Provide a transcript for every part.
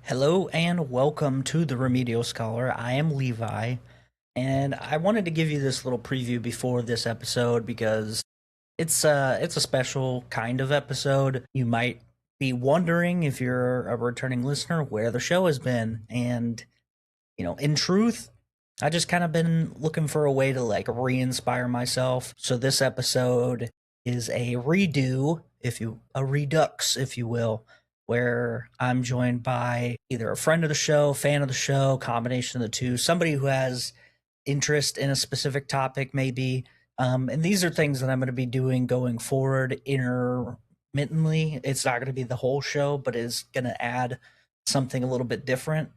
Hello and welcome to the Remedial Scholar. I am Levi, and I wanted to give you this little preview before this episode because it's a special kind of episode. You might be wondering if you're a returning listener where the show has been, and in truth, I just kind of been looking for a way to like re-inspire myself. So this episode is a redo, a redux, if you will, where I'm joined by either a friend of the show, fan of the show, combination of the two, somebody who has interest in a specific topic, maybe. And these are things that I'm going to be doing going forward intermittently. It's not going to be the whole show, but is going to add something a little bit different.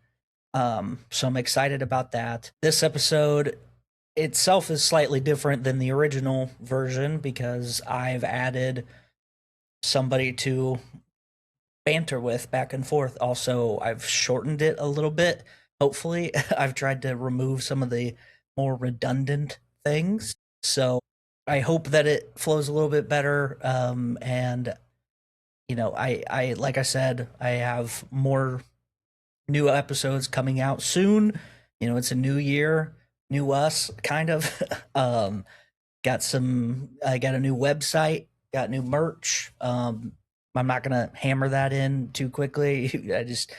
So I'm excited about that. This episode itself is slightly different than the original version because I've added somebody to banter with back and forth. Also, I've shortened it a little bit. Hopefully, I've tried to remove some of the more redundant things. So I hope that it flows a little bit better. And I like I said, I have more new episodes coming out soon. It's a new year, new us, kind of. I got a new website, got new merch. I'm not gonna hammer that in too quickly. I just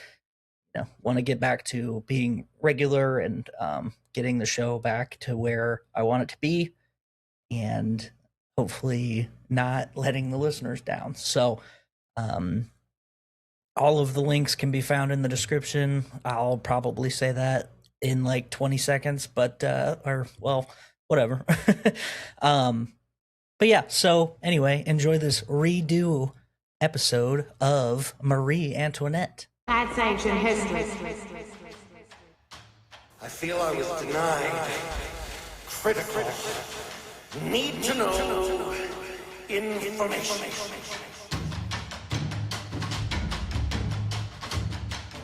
want to get back to being regular and getting the show back to where I want it to be, and hopefully not letting the listeners down. So, um, all of the links can be found in the description. I'll probably say that in like 20 seconds, but or well, whatever. um, but yeah, so anyway, enjoy this redo episode of Marie Antoinette. That's ancient history. I feel I was denied critical, need to know information.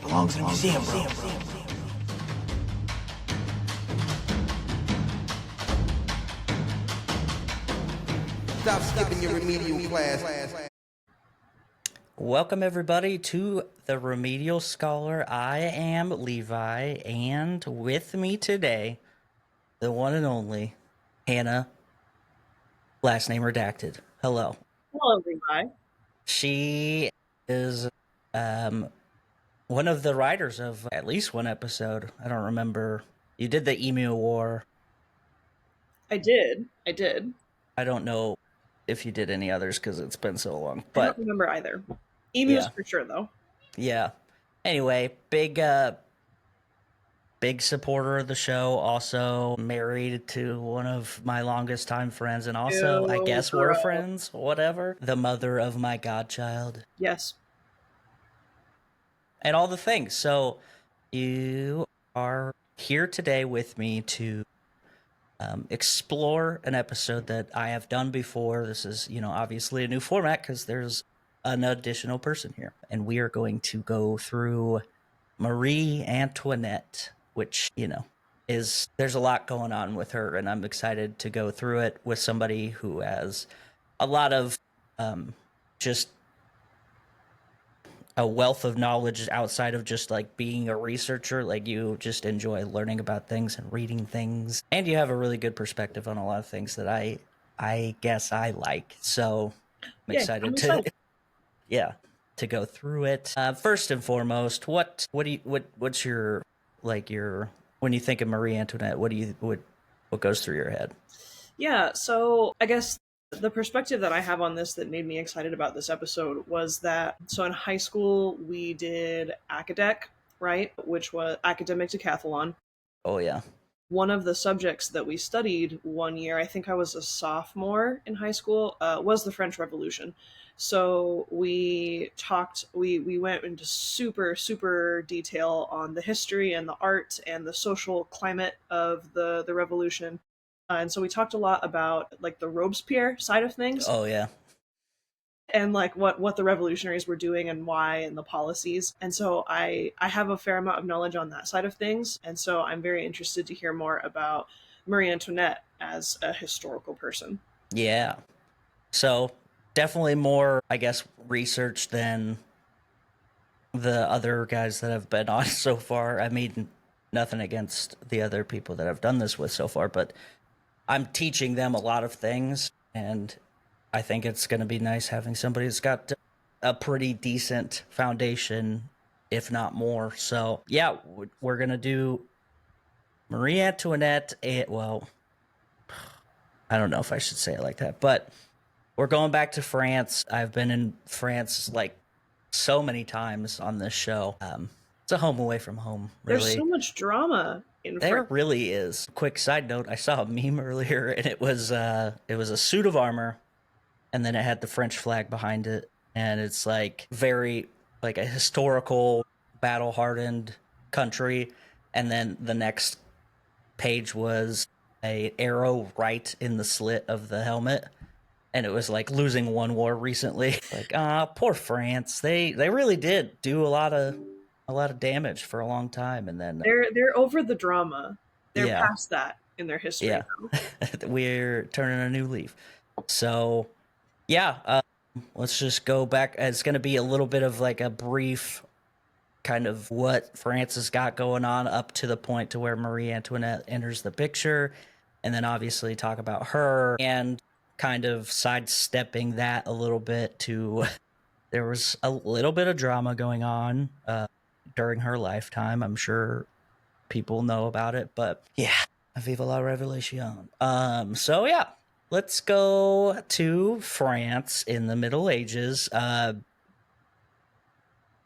Belongs in a museum, bro. Stop skipping your remedial class. Welcome everybody to the Remedial Scholar. I am Levi, and with me today, the one and only Hanna, last name redacted. Hello. Hello, Levi. She is one of the writers of at least one episode. I don't remember. You did the Emu War. I did. I did. I don't know if you did any others because it's been so long. I But don't remember either. Emus yeah, for sure, though. yeah. Anyway, big supporter of the show. Also married to one of my longest time friends, and also I Ew, guess we're girl. friends. Whatever. The mother of my godchild. Yes. And all the things. So you are here today with me to explore an episode that I have done before. This is, obviously a new format because there's an additional person here. And we are going to go through Marie Antoinette, which, there's a lot going on with her. And I'm excited to go through it with somebody who has a lot of just a wealth of knowledge outside of just like being a researcher. Like, you just enjoy learning about things and reading things, and you have a really good perspective on a lot of things that I guess I like. So I'm Yeah, I'm excited to excited. yeah, to go through it. First and foremost, what's your like your when you think of Marie Antoinette, what goes through your head? Yeah, so I guess the perspective that I have on this that made me excited about this episode was that, so in high school, we did academic, right? Which was academic decathlon. Oh yeah. One of the subjects that we studied one year, I think I was a sophomore in high school, was the French Revolution. So we went into super detail on the history and the art and the social climate of the revolution. And so we talked a lot about like the Robespierre side of things, Oh yeah. and like what the revolutionaries were doing and why, and the policies. And so I have a fair amount of knowledge on that side of things, and so I'm very interested to hear more about Marie Antoinette as a historical person. Yeah. So definitely more, I guess, research than the other guys that have been on so far. I mean, nothing against the other people that I've done this with so far, but I'm teaching them a lot of things, and I think it's going to be nice having somebody that's got a pretty decent foundation, if not more. So, yeah, we're going to do Marie Antoinette. Well, I don't know if I should say it like that, but we're going back to France. I've been in France like so many times on this show. It's a home away from home, There's really. so much drama in There France. really is. Quick side note: I saw a meme earlier, and it was a suit of armor, and then it had the French flag behind it, and it's like very like a historical, battle hardened country, and then the next page was a arrow right in the slit of the helmet, and it was like losing one war recently. Like, poor France. They really did do a lot of damage for a long time, and then They're over the drama. They're yeah, past that in their history yeah, now. we're turning a new leaf. So yeah, let's just go back. It's going to be a little bit of like a brief kind of what France has got going on up to the point to where Marie Antoinette enters the picture, and then obviously talk about her and kind of sidestepping that a little bit to there was a little bit of drama going on during her lifetime. I'm sure people know about it, but yeah, vive la revolution. So yeah, let's go to France in the Middle Ages.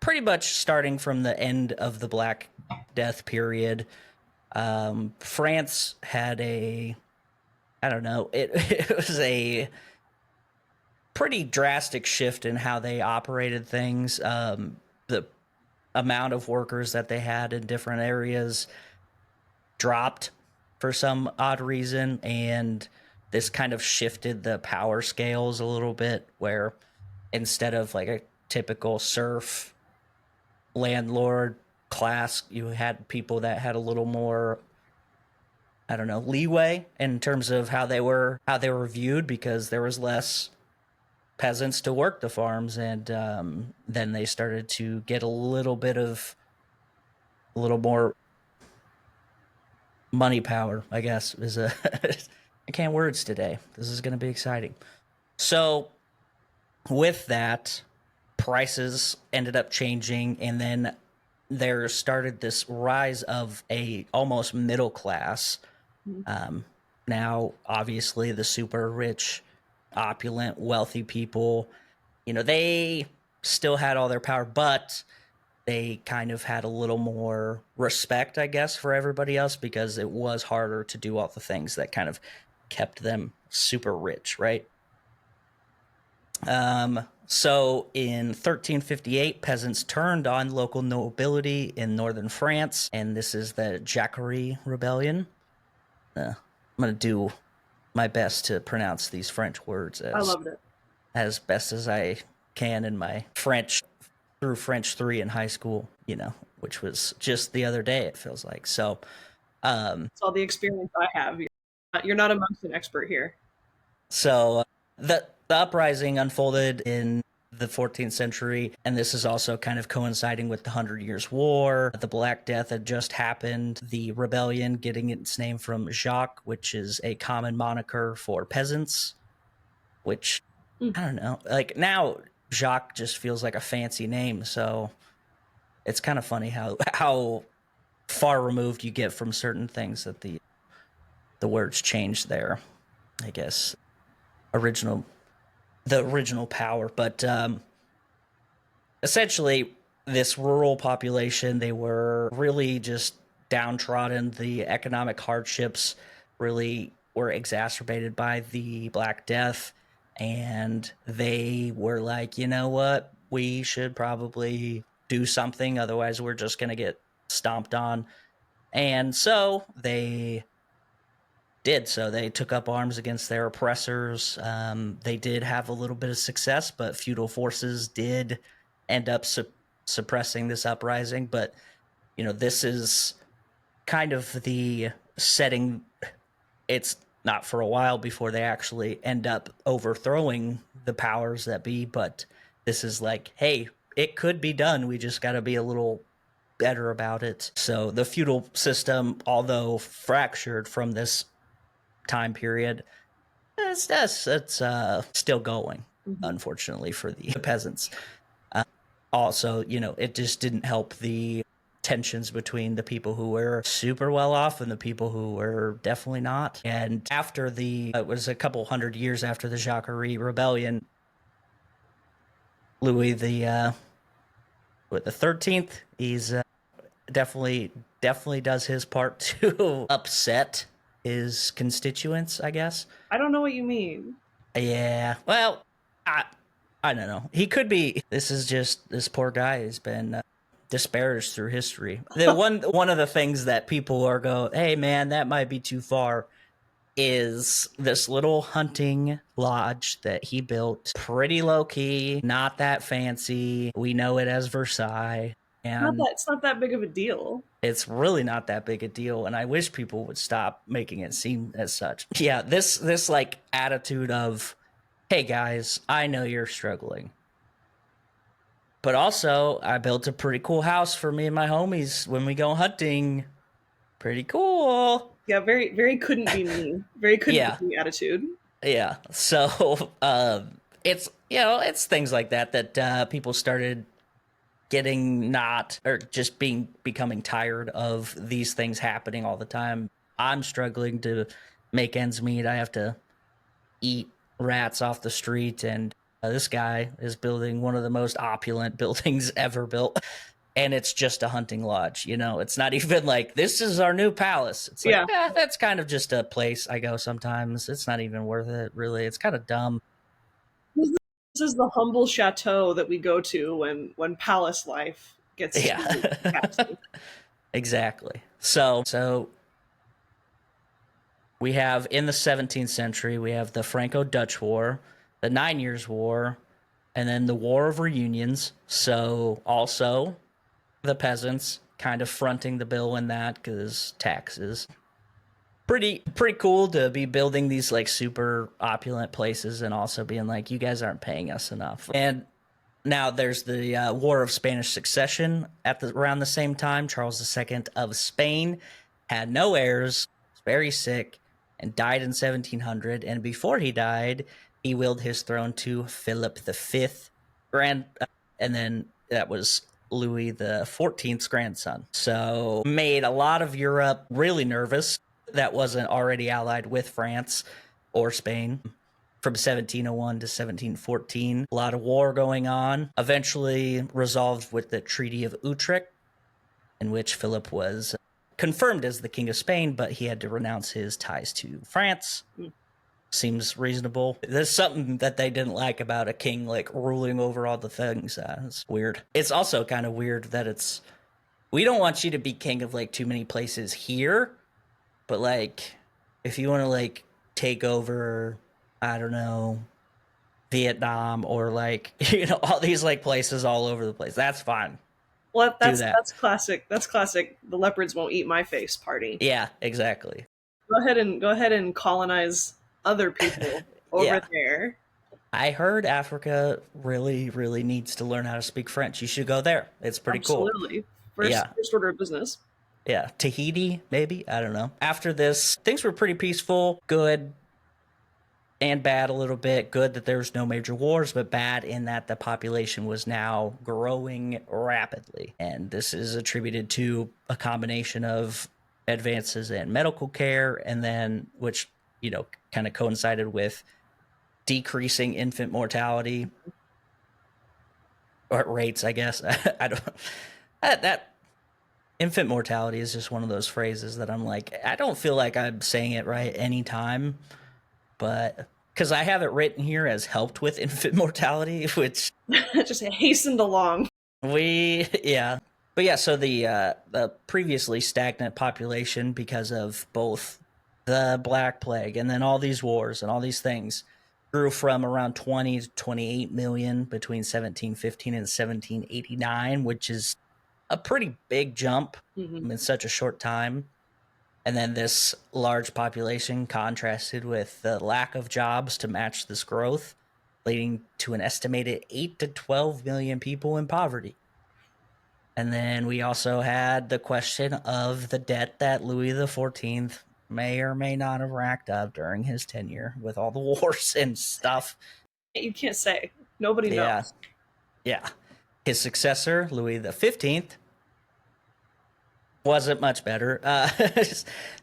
Pretty much starting from the end of the Black Death period. France had I don't know, it was a pretty drastic shift in how they operated things. The amount of workers that they had in different areas dropped for some odd reason, and this kind of shifted the power scales a little bit, where instead of like a typical serf landlord class, you had people that had a little more, I don't know, leeway in terms of how they were viewed, because there was less peasants to work the farms, and then they started to get a little more money power, I guess is a I can't words today. This is going to be exciting. So with that, prices ended up changing, and then there started this rise of a almost middle class. Um, Now, obviously, the super rich, opulent, wealthy people, they still had all their power, but they kind of had a little more respect, I guess, for everybody else, because it was harder to do all the things that kind of kept them super rich, right? So in 1358, peasants turned on local nobility in northern France, and this is the Jacquerie Rebellion. I'm going to do my best to pronounce these French words I as loved it. as best as I can in my French through French 3 in high school, which was just the other day, it feels like. So, It's all the experience I have. You're not amongst an expert here. so the uprising unfolded in the 14th century, and this is also kind of coinciding with the Hundred Years' War. The Black Death had just happened. The rebellion getting its name from Jacques, which is a common moniker for peasants, which Mm. I don't know. Like now, Jacques just feels like a fancy name, so it's kind of funny how far removed you get from certain things that the words change there. I guess original the original power, but essentially this rural population, they were really just downtrodden. The economic hardships really were exacerbated by the Black Death, and they were like, you know what, we should probably do something, otherwise we're just going to get stomped on. And so they did. So they took up arms against their oppressors. They did have a little bit of success, but feudal forces did end up suppressing this uprising. But this is kind of the setting. It's not for a while before they actually end up overthrowing the powers that be, but this is like, hey, it could be done. We just got to be a little better about it. So the feudal system, although fractured from this time period, it's still going, unfortunately, for the peasants. Also, it just didn't help the tensions between the people who were super well off and the people who were definitely not. And after it was a couple hundred years after the Jacquerie Rebellion, Louis the 13th, he's definitely does his part to upset his constituents, I guess. I don't know what you mean. Yeah. Well, I don't know. He could be. This is just this poor guy has been disparaged through history. The one of the things that people are go, hey man, that might be too far, is this little hunting lodge that he built, pretty low key, not that fancy. We know it as Versailles, and It's not that big of a deal. it's really not that big a deal, and I wish people would stop making it seem as such. Yeah, this like attitude of, hey guys, I know you're struggling, but also I built a pretty cool house for me and my homies when we go hunting. Pretty cool. Yeah, very, very couldn't be me. Very couldn't be me attitude. Yeah. So it's it's things like that people started getting not or just becoming tired of these things happening all the time. I'm struggling to make ends meet. I have to eat rats off the street, and this guy is building one of the most opulent buildings ever built, and it's just a hunting lodge. It's not even like this is our new palace. It's like, that's kind of just a place I go sometimes. It's not even worth it, really. It's kind of dumb. This is the humble chateau that we go to when palace life gets Exactly. So we have in the 17th century, we have the Franco-Dutch War, the 9 Years' War, and then the War of Reunions. So also the peasants kind of fronting the bill in that because taxes. Pretty cool to be building these like super opulent places and also being like, you guys aren't paying us enough. And now there's the War of Spanish Succession around the same time. Charles II of Spain had no heirs, was very sick, and died in 1700. And before he died, he willed his throne to Philip V, and then that was Louis the 14th's grandson. So made a lot of Europe really nervous that wasn't already allied with France or Spain. From 1701 to 1714, a lot of war going on, eventually resolved with the Treaty of Utrecht, in which Philip was confirmed as the King of Spain, but he had to renounce his ties to France. Seems reasonable. There's something that they didn't like about a king like ruling over all the things. It's weird. It's also kind of weird that we don't want you to be king of like too many places here, but like if you want to like take over, I don't know, Vietnam or like all these like places all over the place, that's fine. Well, that's classic. That's classic. The leopards won't eat my face party. Yeah, exactly. Go ahead and colonize other people over there. I heard Africa really, really needs to learn how to speak French. You should go there. It's pretty cool. Absolutely. First order of business. Yeah, Tahiti, maybe? I don't know. After this, things were pretty peaceful, good and bad a little bit. Good that there was no major wars, but bad in that the population was now growing rapidly. And this is attributed to a combination of advances in medical care and then, which, kind of coincided with decreasing infant mortality or rates, I guess. I don't that infant mortality is just one of those phrases that I'm like, I don't feel like I'm saying it right anytime, but because I have it written here as helped with infant mortality, which just hastened along. But yeah, so the previously stagnant population, because of both the Black Plague and then all these wars and all these things, grew from around 20 to 28 million between 1715 and 1789, which is a pretty big jump in such a short time. And then this large population contrasted with the lack of jobs to match this growth. leading to an estimated 8 to 12 million people in poverty. And then we also had the question of the debt that Louis XIV may or may not have racked up during his tenure with all the wars and stuff. You can't say. Nobody knows. Yeah. His successor, Louis XV, wasn't much better.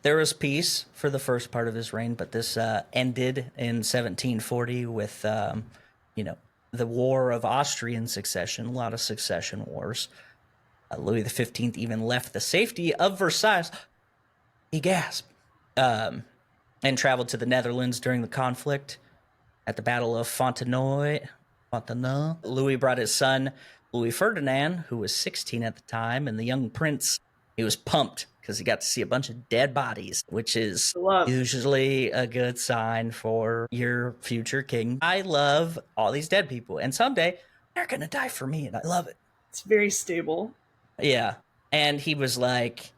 There was peace for the first part of his reign, but this ended in 1740 with, the War of Austrian Succession, a lot of succession wars. Louis XV even left the safety of Versailles. He gasped. And traveled to the Netherlands during the conflict. At the Battle of Fontenoy, Louis brought his son, Louis Ferdinand, who was 16 at the time, and the young prince, he was pumped because he got to see a bunch of dead bodies, which is usually a good sign for your future king. I love all these dead people, and someday they're going to die for me, and I love it. It's very stable. Yeah. And he was like,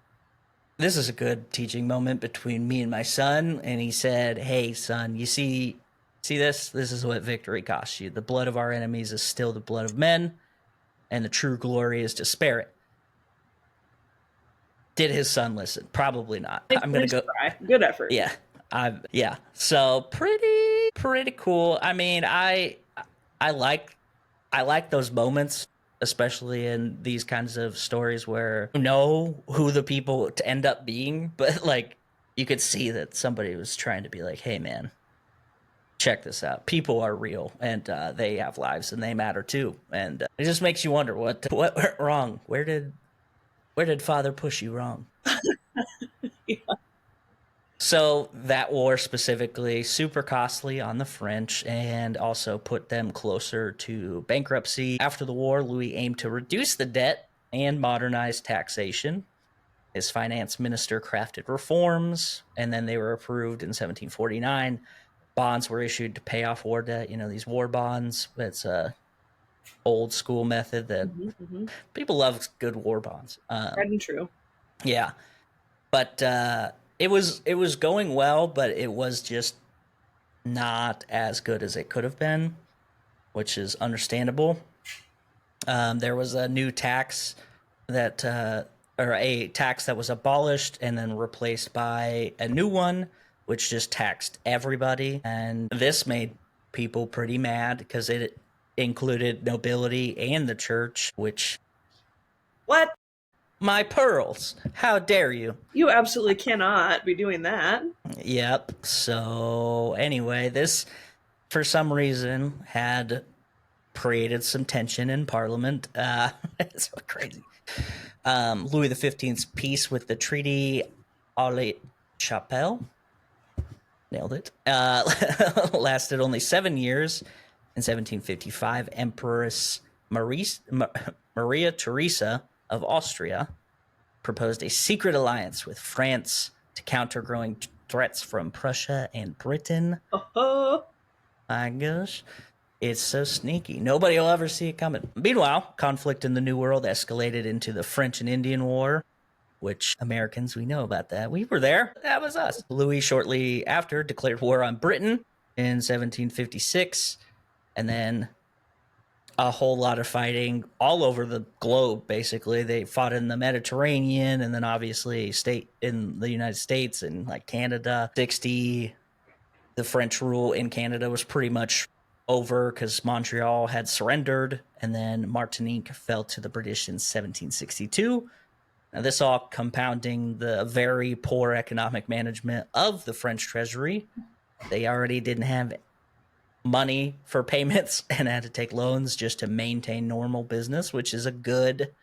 this is a good teaching moment between me and my son. And he said, hey, son, you see this? This is what victory costs you. The blood of our enemies is still the blood of men, and the true glory is to spare it. Did his son listen? Probably not. I'm going to go. Try. Good effort. Yeah. So pretty cool. I mean, I like those moments, especially in these kinds of stories where you know who the people to end up being, but like you could see that somebody was trying to be like, hey man, check this out. People are real, and they have lives, and they matter too. And it just makes you wonder what went wrong. Where did Father push you wrong? Yeah. So that war specifically, super costly on the French and also put them closer to bankruptcy. After the war, Louis aimed to reduce the debt and modernize taxation. His finance minister crafted reforms, and then they were approved in 1749. Bonds were issued to pay off war debt. These war bonds. It's a old school method that people love. Good war bonds. Right and true. Yeah, but it was going well, but it was just not as good as it could have been, which is understandable. There was a new tax that or a tax that was abolished and then replaced by a new one, which just taxed everybody. And this made people pretty mad because it included nobility and the church, which... What? My pearls. How dare you? You absolutely cannot be doing that. Yep. So anyway, this, for some reason, had created some tension in Parliament. It's so crazy. Louis XV's peace with the Treaty Aulnay Chapelle, nailed it, lasted only 7 years. In 1755, Empress Maria Theresa of Austria proposed a secret alliance with France to counter growing threats from Prussia and Britain. My gosh, it's so sneaky. Nobody will ever see it coming. Meanwhile, conflict in the New World escalated into the French and Indian War, which Americans, we know about that. We were there. That was us. Louis shortly after declared war on Britain in 1756, and then a whole lot of fighting all over the globe, basically. They fought in the Mediterranean and then obviously state in the United States and like Canada. 60, the French rule in Canada was pretty much over because Montreal had surrendered, and then Martinique fell to the British in 1762. Now, this all compounding the very poor economic management of the French treasury. They already didn't have money for payments and had to take loans just to maintain normal business, which is a good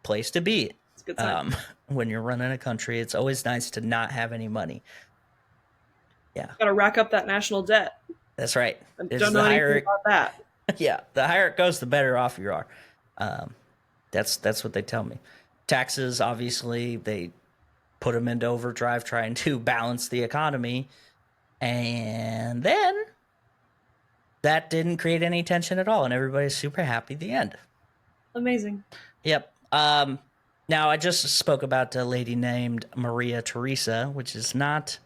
place to be. It's a good sign. When you're running a country, it's always nice to not have any money. Yeah. Got to rack up that national debt. That's right. I don't know anything about that. Yeah. The higher it goes, the better off you are. That's what they tell me. Taxes, obviously, they put them into overdrive trying to balance the economy. And then that didn't create any tension at all, and everybody's super happy at the end. Amazing. Yep. Now, I just spoke about a lady named Maria Theresa, which is not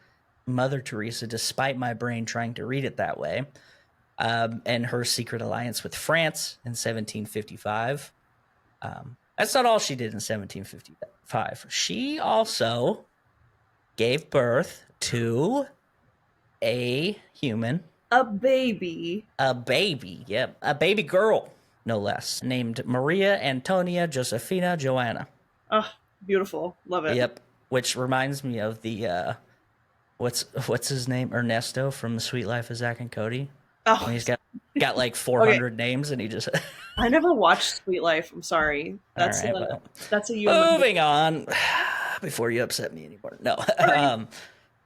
Mother Teresa, despite my brain trying to read it that way. and her secret alliance with France in 1755. That's not all she did in 1755. She also gave birth to a human, A baby. a baby, yep, a baby girl, no less, named Maria Antonia Josefina Joanna. Oh, beautiful. Love it. Yep, which reminds me of the what's his name, Ernesto from The Sweet Life of Zack and Cody. Oh, When he's got like okay. 400 names and he just I never watched Sweet Life. I'm sorry. all right, well, That's a you and my moving on before you upset me anymore. No. Sorry.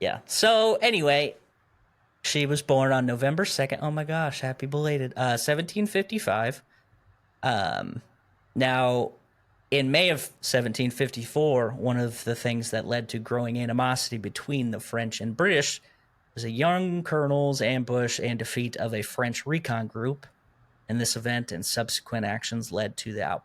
Yeah. So anyway, she was born on November 2nd. Oh my gosh, happy belated. 1755. Now, in May of 1754, one of the things that led to growing animosity between the French and British was a young colonel's ambush and defeat of a French recon group. And this event and subsequent actions led to the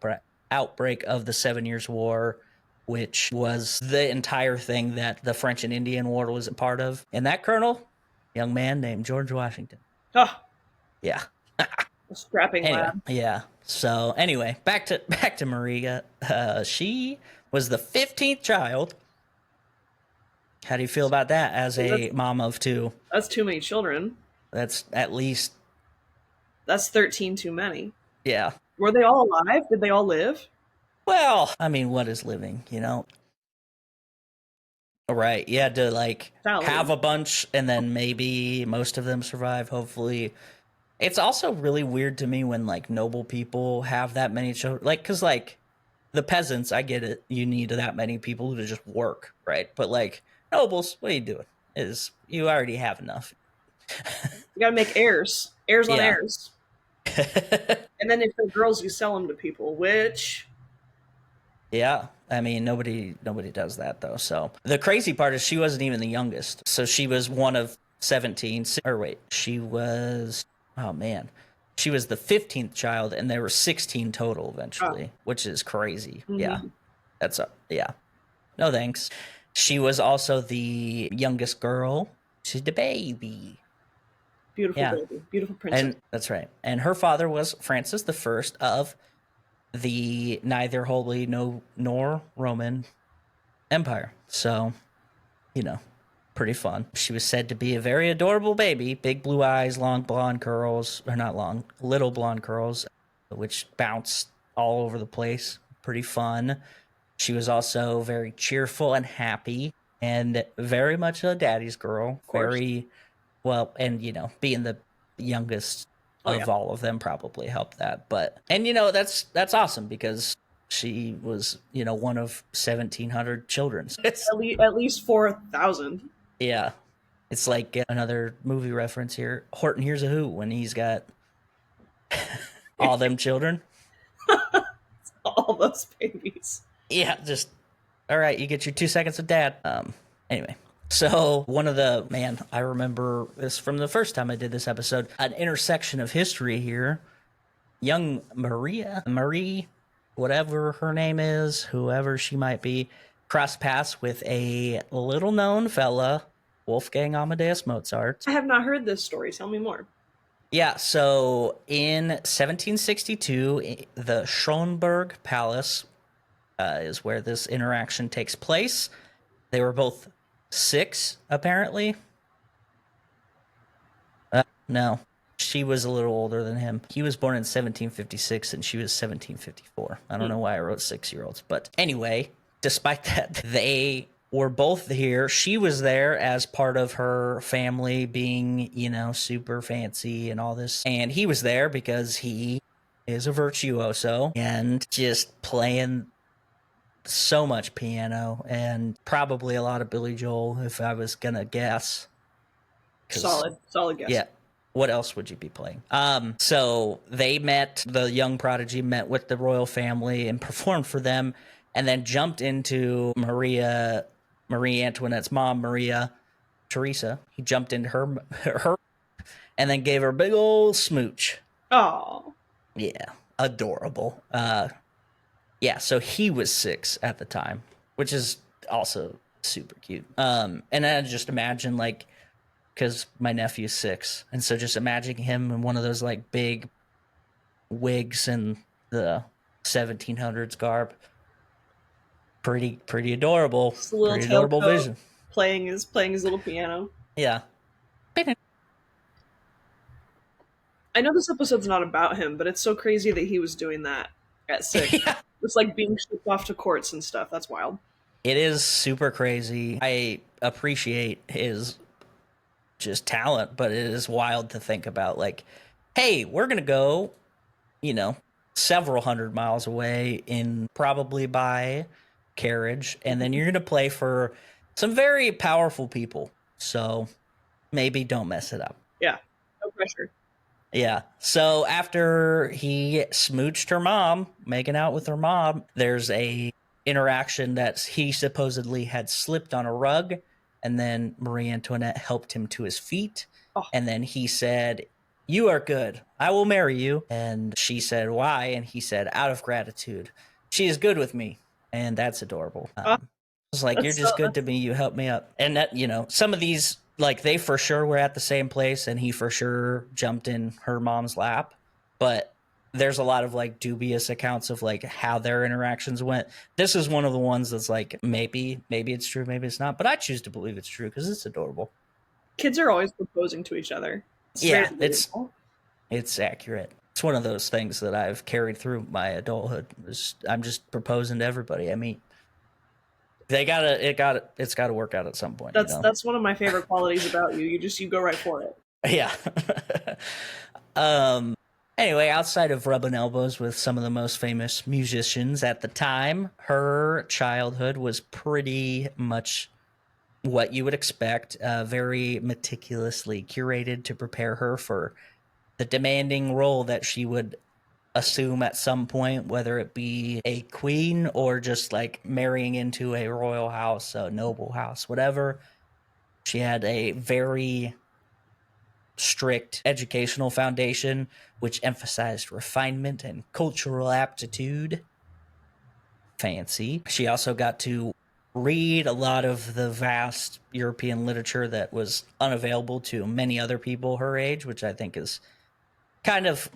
outbreak of the 7 Years' War, which was the entire thing that the French and Indian War was a part of. And that colonel, young man named George Washington. Oh, Yeah. a scrapping Anyway, lad. yeah. So anyway, back to Maria. She was the 15th child. How do you feel about that as a mom of two? That's too many children. That's at least, That's 13 too many. yeah. Were they all alive? Did they all live? Well, I mean, what is living, Right. You had to like Salary. have a bunch and then maybe most of them survive, hopefully. It's also really weird to me when like noble people have that many children. Like, cause like the peasants, I get it. You need that many people to just work, right? But like nobles, what are you doing? You already have enough. You gotta make heirs. Heirs on Yeah. heirs. And then if they're girls, you sell them to people, which Yeah. I mean, nobody does that though. So the crazy part is she wasn't even the youngest. So she was one of 17. Or wait, she was, oh man, she was the 15th child, and there were 16 total eventually, which is crazy. Yeah. That's yeah. No thanks. She was also the youngest girl. She's the baby. beautiful Yeah. baby. Beautiful princess. And that's right. And her father was Francis the First of the neither Holy nor Roman Empire. So, pretty fun. She was said to be a very adorable baby, big blue eyes, long blonde curls, or not long, little blonde curls, which bounced all over the place. Pretty fun. She was also very cheerful and happy and very much a daddy's girl. Very well, and being the youngest of all of them probably helped that. But that's awesome because she was one of 1,700 children. It's At least 4,000. yeah, it's like another movie reference here. Horton Hears a Who when he's got all them children. All those babies. Yeah, just all right. You get your 2 seconds of dad. Anyway. So I remember this from the first time I did this episode, an intersection of history here. Young Marie, whatever her name is, whoever she might be, crossed paths with a little known fella, Wolfgang Amadeus Mozart. I have not heard this story. Tell me more. Yeah, so in 1762, the Schönberg Palace is where this interaction takes place. They were both 6, apparently. No, she was a little older than him. He was born in 1756 and she was 1754. I don't know why I wrote 6-year-olds, but anyway, despite that, they were both here. She was there as part of her family being, super fancy and all this. And he was there because he is a virtuoso and just playing so much piano and probably a lot of Billy Joel if I was gonna guess. Solid guess. Yeah. What else would you be playing? So the young prodigy met with the royal family and performed for them, and then jumped into Marie Antoinette's mom, Maria Theresa. He jumped into her and then gave her a big old smooch. Oh. Yeah. Adorable. Yeah, so he was 6 at the time, which is also super cute. And I just imagine like because my nephew's 6. And so just imagining him in one of those like big wigs and the 1700s garb, pretty adorable. Just a little Pretty adorable tailcoat vision. playing his little piano. Yeah. I know this episode's not about him, but it's so crazy that he was doing that at 6. Yeah. It's like being shipped off to courts and stuff. That's wild. It is super crazy. I appreciate his just talent, but it is wild to think about, like, hey, we're going to go, several hundred miles away in probably by carriage, and then you're going to play for some very powerful people. So maybe don't mess it up. Yeah. No pressure. Yeah. So after he smooched her mom, making out with her mom, there's a interaction that he supposedly had slipped on a rug, and then Marie Antoinette helped him to his feet. Oh. And then he said, "You are good. I will marry you." And she said, "Why?" And he said, "Out of gratitude. She is good with me." And that's adorable. It's like, "You're just good to me. You helped me up." And that, some of these, like, they for sure were at the same place, and he for sure jumped in her mom's lap. But there's a lot of like dubious accounts of like how their interactions went. This is one of the ones that's like, maybe it's true, maybe it's not. But I choose to believe it's true because it's adorable. Kids are always proposing to each other. It's accurate. It's one of those things that I've carried through my adulthood. I'm just proposing to everybody I meet. It's gotta work out at some point. That's one of my favorite qualities about you. You go right for it. Yeah. Anyway, outside of rubbing elbows with some of the most famous musicians at the time, her childhood was pretty much what you would expect, very meticulously curated to prepare her for the demanding role that she would assume at some point, whether it be a queen or just like marrying into a royal house, a noble house, whatever. She had a very strict educational foundation, which emphasized refinement and cultural aptitude. Fancy. She also got to read a lot of the vast European literature that was unavailable to many other people her age, which I think is kind of,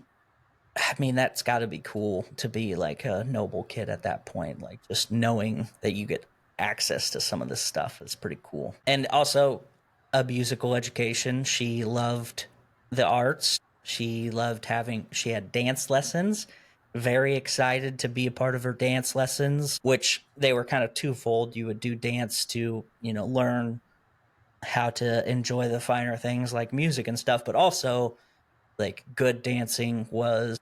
that's got to be cool to be like a noble kid at that point. Like, just knowing that you get access to some of this stuff is pretty cool. And also a musical education. She loved the arts. She had dance lessons. Very excited to be a part of her dance lessons, which they were kind of twofold. You would do dance to, learn how to enjoy the finer things like music and stuff, but also like good dancing was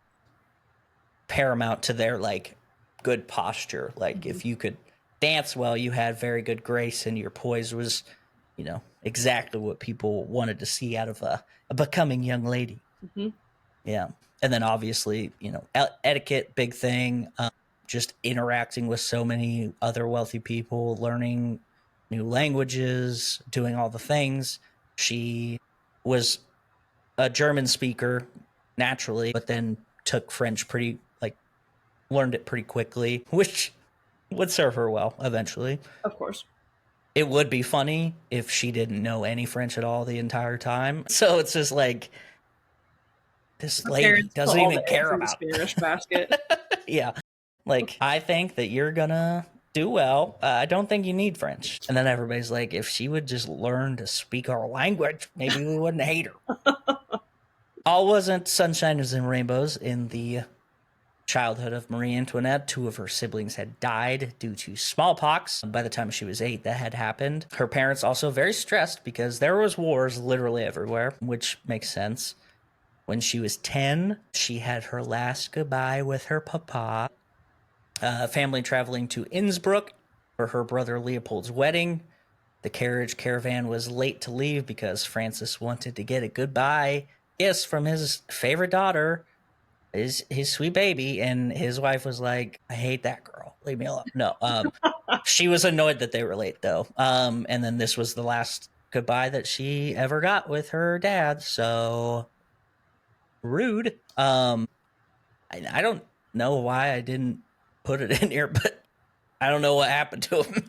paramount to their like good posture. Like, if you could dance well, you had very good grace, and your poise was, exactly what people wanted to see out of a becoming young lady. Mm-hmm. Yeah. And then obviously, etiquette, big thing. Just interacting with so many other wealthy people, learning new languages, doing all the things. She was a German speaker naturally, but then took French learned it pretty quickly, which would serve her well eventually. Of course. It would be funny if she didn't know any French at all the entire time. So it's just like, this lady doesn't even care about the Spanish basket. Yeah. Like, I think that you're gonna do well. I don't think you need French. And then everybody's like, if she would just learn to speak our language, maybe we wouldn't hate her. All wasn't sunshine and rainbows in the childhood of Marie Antoinette. 2 of her siblings had died due to smallpox. By the time she was 8, that had happened. Her parents also very stressed because there was wars literally everywhere, which makes sense. When she was 10, she had her last goodbye with her papa. Family traveling to Innsbruck for her brother Leopold's wedding. The carriage caravan was late to leave because Francis wanted to get a goodbye kiss from his favorite daughter, his sweet baby, and his wife was like, "I hate that girl. Leave me alone." No, she was annoyed that they were late though. And then this was the last goodbye that she ever got with her dad. So rude. I don't know why I didn't put it in here, but I don't know what happened to him.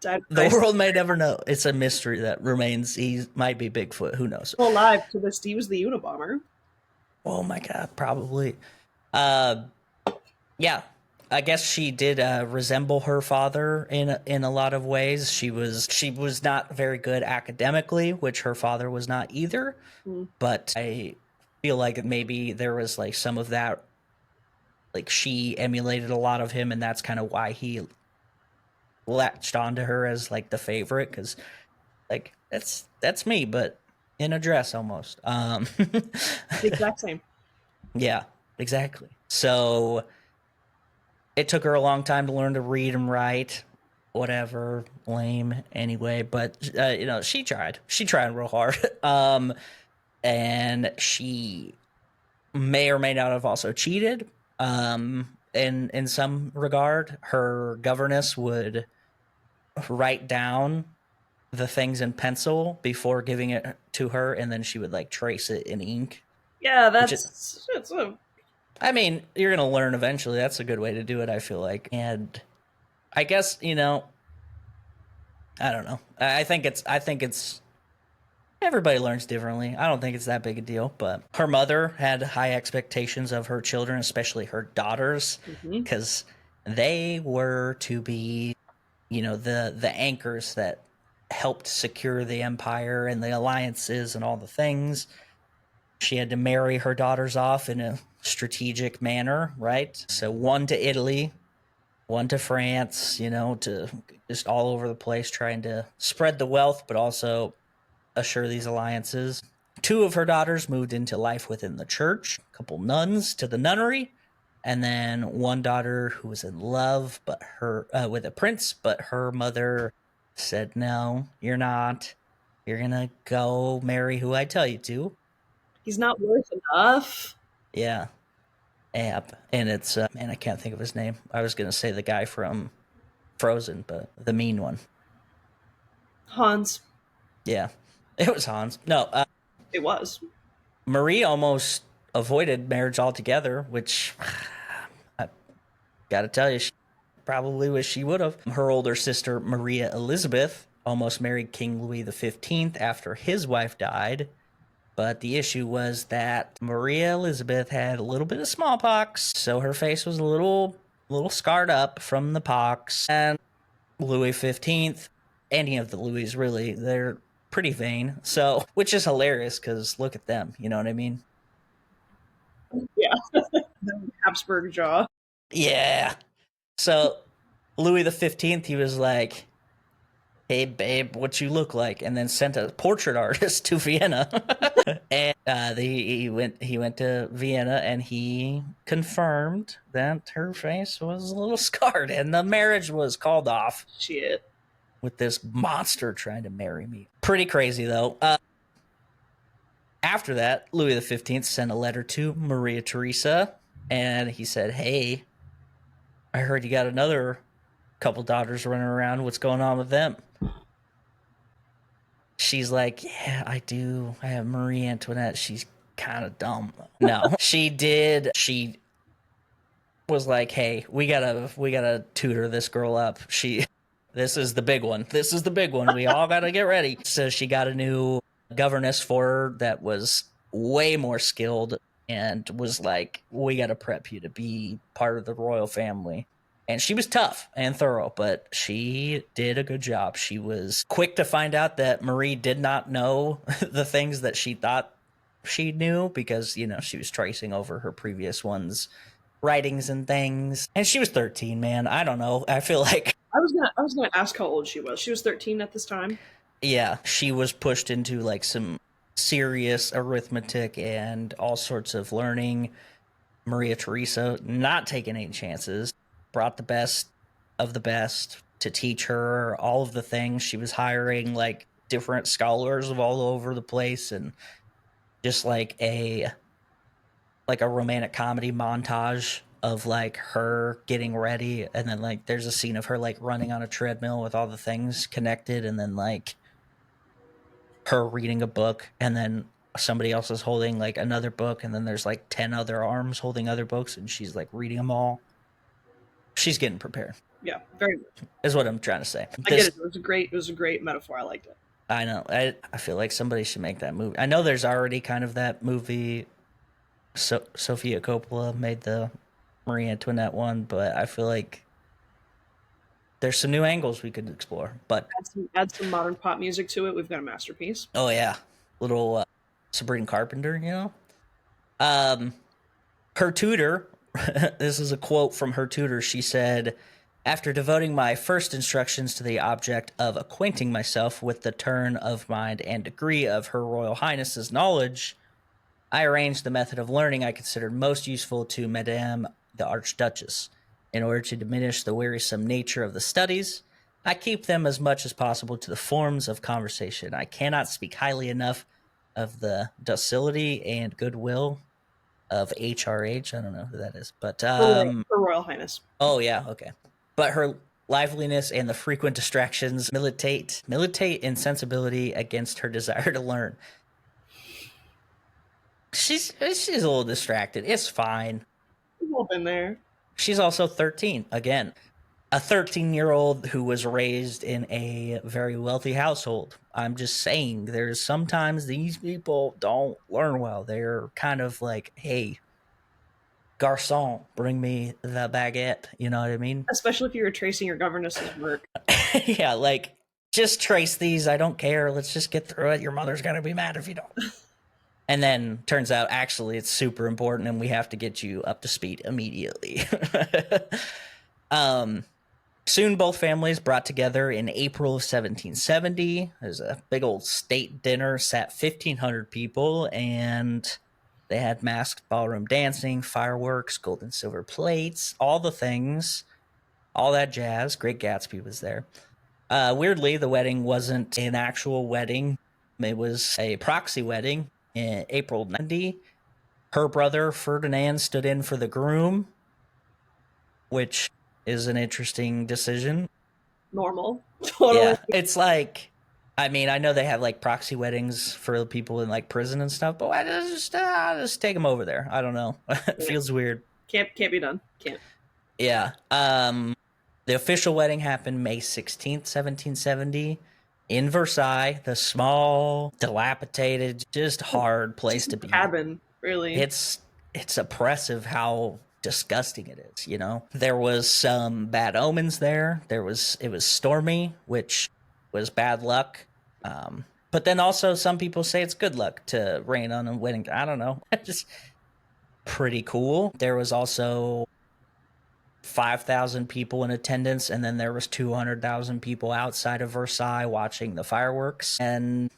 Died of The ice. world may never know. It's a mystery that remains. He might be Bigfoot. Who knows? Still alive to this. He was the Unabomber. Oh my god, probably. Uh, yeah, I guess she did resemble her father in a lot of ways. She was not very good academically, which her father was not either. Mm. But I feel like maybe there was like some of that. Like she emulated a lot of him, and that's kind of why he latched onto her as like the favorite, because like that's me, but in a dress almost. The exact same. Yeah, exactly. So it took her a long time to learn to read and write. Whatever, lame anyway. But she tried. She tried real hard. And she may or may not have also cheated. In some regard, her governess would write down the things in pencil before giving it to her, and then she would like trace it in ink. Yeah, Which is, that's a I mean, you're gonna learn eventually. That's a good way to do it, I feel like. And I guess I don't know. I think it's everybody learns differently. I don't think it's that big a deal. But her mother had high expectations of her children, especially her daughters, mhm. because they were to be, the anchors that helped secure the empire and the alliances and all the things. She had to marry her daughters off in a strategic manner, right? So one to Italy, one to France, to just all over the place trying to spread the wealth, but also assure these alliances. Two of her daughters moved into life within the church, a couple nuns to the nunnery, and then one daughter who was in love but her with a prince, but her mother said, "No, you're not. You're going to go marry who I tell you to." He's not worth enough. Yeah. And it's man, I can't think of his name. I was going to say the guy from Frozen, but the mean one. Hans. Yeah. It was Hans. No, It was. Marie almost avoided marriage altogether, which I got to tell you, she probably wish she would have. Her older sister, Maria Elizabeth, almost married King Louis XV after his wife died. But the issue was that Maria Elizabeth had a little bit of smallpox, so her face was a little scarred up from the pox. And Louis XV, any of the Louis really, they're pretty vain. So, which is hilarious because look at them, you know what I mean? Yeah. The Habsburg jaw. Yeah. So Louis XV, he was like, "Hey babe, what you look like," and then sent a portrait artist to Vienna. And he went to Vienna and he confirmed that her face was a little scarred and the marriage was called off Shit. with this monster trying to marry me. Pretty crazy though. After that, Louis XV sent a letter to Maria Theresa and he said, "Hey, I heard you got another couple daughters running around. What's going on with them?" She's like, "Yeah, I do. I have Marie Antoinette. She's kind of dumb." No, she did. She was like, "Hey, we gotta tutor this girl up. This is the big one. This is the big one. We all gotta get ready." So she got a new governess for her that was way more skilled and was like, "We gotta prep you to be part of the royal family." And she was tough and thorough, but she did a good job. She was quick to find out that Marie did not know the things that she thought she knew because, she was tracing over her previous ones' writings and things. And she was 13, man. I don't know. I feel like, I was gonna ask how old she was. She was 13 at this time. yeah, she was pushed into like some serious arithmetic and all sorts of learning. Maria Theresa not taking any chances, brought the best of the best to teach her all of the things. She was hiring like different scholars of all over the place and just like a romantic comedy montage of like her getting ready and then like there's a scene of her like running on a treadmill with all the things connected and then like her reading a book and then somebody else is holding like another book and then there's like 10 other arms holding other books and she's like reading them all. she's getting prepared. Yeah, very much. Is what I'm trying to say. I get it. It was a great metaphor. I liked it. I know. I feel like somebody should make that movie. I know there's already kind of that movie. Sofia Coppola made the Marie Antoinette one, but I feel like there's some new angles we could explore. But add some modern pop music to it. We've got a masterpiece. oh yeah, little Sabrina Carpenter, you know. Her tutor. This is a quote from her tutor. She said, "After devoting my first instructions to the object of acquainting myself with the turn of mind and degree of Her Royal Highness's knowledge, I arranged the method of learning I considered most useful to Madame the Archduchess. In order to diminish the wearisome nature of the studies, I keep them as much as possible to the forms of conversation. I cannot speak highly enough of the docility and goodwill of HRH. I don't know who that is, but Her Royal Highness. Oh yeah, okay. But her liveliness and the frequent distractions militate insensibility against her desire to learn. She's a little distracted. It's fine. We've all been there. She's also 13 again. A 13-year-old who was raised in a very wealthy household. I'm just saying, there's sometimes these people don't learn well. They're kind of like, hey, garçon, bring me the baguette. You know what I mean? Especially if you're tracing your governess's work. Yeah, like, just trace these. I don't care. Let's just get through it. Your mother's going to be mad if you don't. And then turns out, actually, it's super important and we have to get you up to speed immediately. Soon, both families brought together in April of 1770. There's a big old state dinner, sat 1,500 people, and they had masked ballroom dancing, fireworks, gold and silver plates, all the things, all that jazz. Great Gatsby was there. Weirdly, the wedding wasn't an actual wedding. It was a proxy wedding in April 90. Her brother, Ferdinand, stood in for the groom, which is an interesting decision. Normal. Totally. Yeah, it's like, I mean, I know they have like proxy weddings for people in like prison and stuff, but I just take them over there. I don't know. It feels weird. Can't be done. Can't. Yeah. The official wedding happened May 16th, 1770 in Versailles, the small, dilapidated, just hard place to be. Cabin, really. It's oppressive how disgusting it is, you know. There was some bad omens there. It was stormy, which was bad luck. But then also some people say it's good luck to rain on a wedding. I don't know. Just pretty cool. There was also 5,000 people in attendance, and then there was 200,000 people outside of Versailles watching the fireworks. And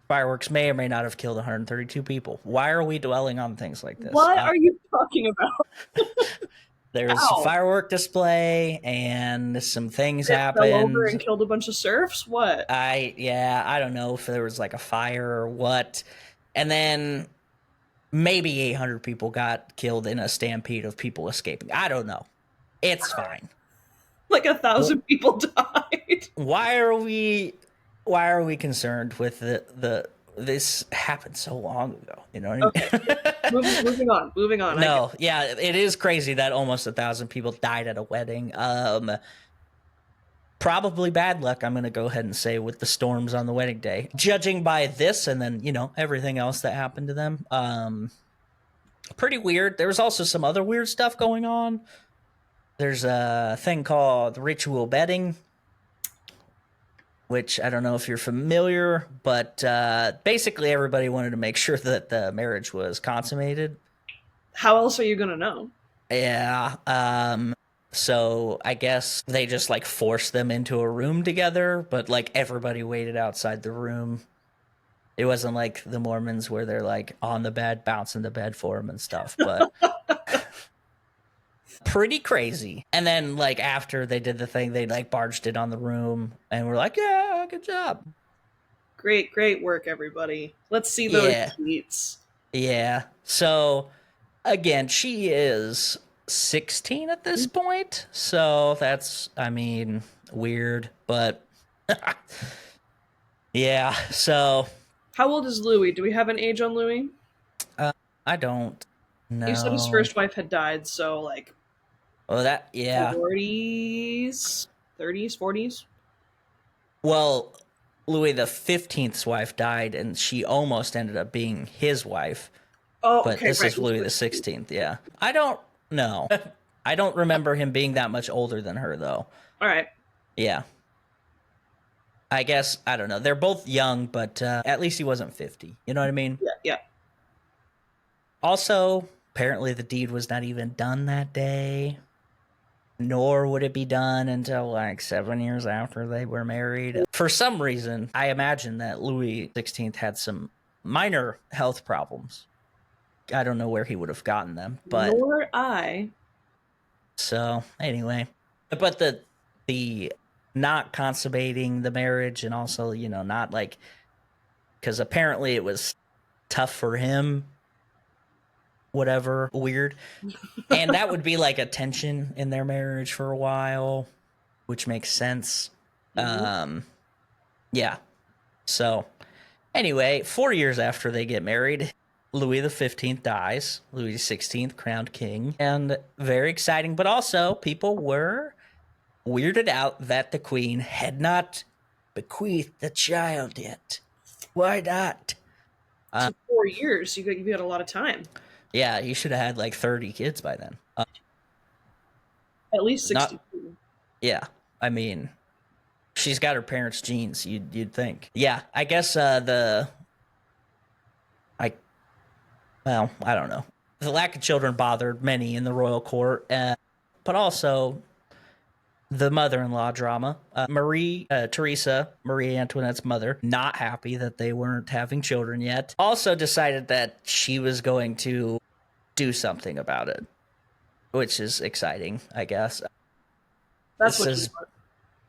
fireworks may or may not have killed 132 people. Why are we dwelling on things like this? What are you talking about? There's a firework display and some things happened. Fell over and killed a bunch of serfs? What? I don't know if there was like a fire or what. And then maybe 800 people got killed in a stampede of people escaping. I don't know. It's fine. Like 1,000 people died. Why are we concerned with this happened so long ago? You know what I mean? Okay. Moving on. No, yeah, it is crazy that almost 1,000 people died at a wedding. Probably bad luck, I'm going to go ahead and say, with the storms on the wedding day. Judging by this and then, you know, everything else that happened to them. Pretty weird. There was also some other weird stuff going on. There's a thing called ritual bedding, which I don't know if you're familiar, but basically everybody wanted to make sure that the marriage was consummated. How else are you going to know? Yeah. So I guess they just like forced them into a room together, but like everybody waited outside the room. It wasn't like the Mormons where they're like on the bed, bouncing the bed for them and stuff, but pretty crazy. And then like after they did the thing, they like barged it on the room and we're like, yeah, good job. Great work, everybody. Let's see those tweets. Yeah. So again, she is 16 at this point, so that's, I mean, weird, but yeah. So how old is Louis? Do we have an age on Louis? I don't know. You said his first wife had died, so like Oh, that, yeah. 40s, 30s, 40s. Well, Louis the 15th's wife died, and she almost ended up being his wife. Oh, But okay, this right. is Louis the 16th, yeah. I don't know. I don't remember him being that much older than her, though. All right. Yeah. I guess, I don't know. They're both young, but at least he wasn't 50. You know what I mean? Yeah, yeah. Also, apparently the deed was not even done that day, nor would it be done until like 7 years after they were married. For some reason, I imagine that Louis XVI had some minor health problems. I don't know where he would have gotten them, but Nor I. so anyway, but the not consummating the marriage, and also, you know, not like, because apparently it was tough for him, whatever, weird. And that would be like a tension in their marriage for a while, which makes sense. Mhm. Yeah. So anyway, 4 years after they get married, Louis the 15th dies. Louis the 16th crowned king, and very exciting. But also, people were weirded out that the queen had not bequeathed the child yet. Why not? So 4 years, you got a lot of time. Yeah, you should have had like 30 kids by then. At least Not 62. Yeah. I mean, she's got her parents' genes. You'd think. Yeah, I guess I I don't know. The lack of children bothered many in the royal court, but also the mother-in-law drama. Marie Antoinette's mother, not happy that they weren't having children yet, also decided that she was going to do something about it, which is exciting, I guess. That's This what you is want.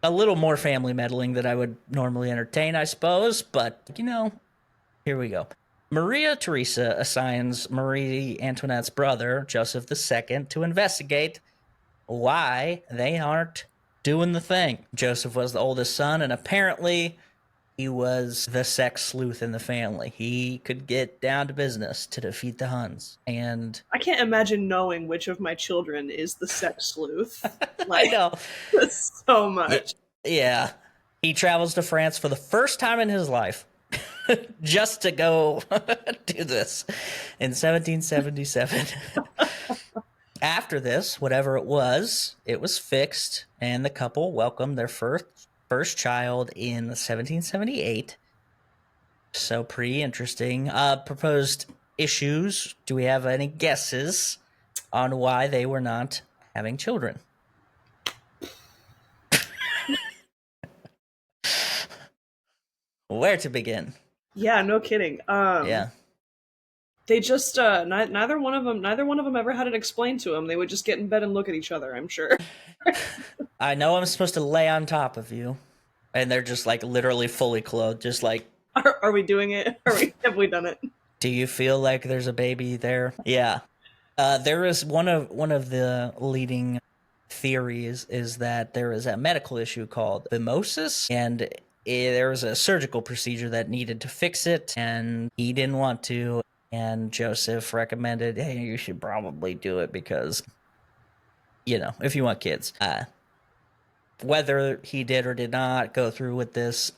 a little more family meddling than I would normally entertain, I suppose, but, you know, here we go. Maria Theresa assigns Marie Antoinette's brother, Joseph II, to investigate why they aren't doing the thing. Joseph was the oldest son, and apparently he was the sex sleuth in the family. He could get down to business to defeat the Huns. And I can't imagine knowing which of my children is the sex sleuth. I Like, know. so Yeah, much. yeah. He travels to France for the first time in his life just to go do this in 1777. After this, whatever it was fixed, and the couple welcomed their first child in 1778. So pretty interesting. Proposed issues. Do we have any guesses on why they were not having children? Where to begin? Yeah, no kidding. Yeah. They just neither one of them ever had it explained to them. They would just get in bed and look at each other, I'm sure. I know I'm supposed to lay on top of you, and they're just like literally fully clothed, just like, Are we doing it? Have we done it? do you feel like there's a baby there? Yeah. There is one of the leading theories is that there is a medical issue called phimosis, and there was a surgical procedure that needed to fix it, and he didn't want to. And Joseph recommended, hey, you should probably do it because, you know, if you want kids. Whether he did or did not go through with this,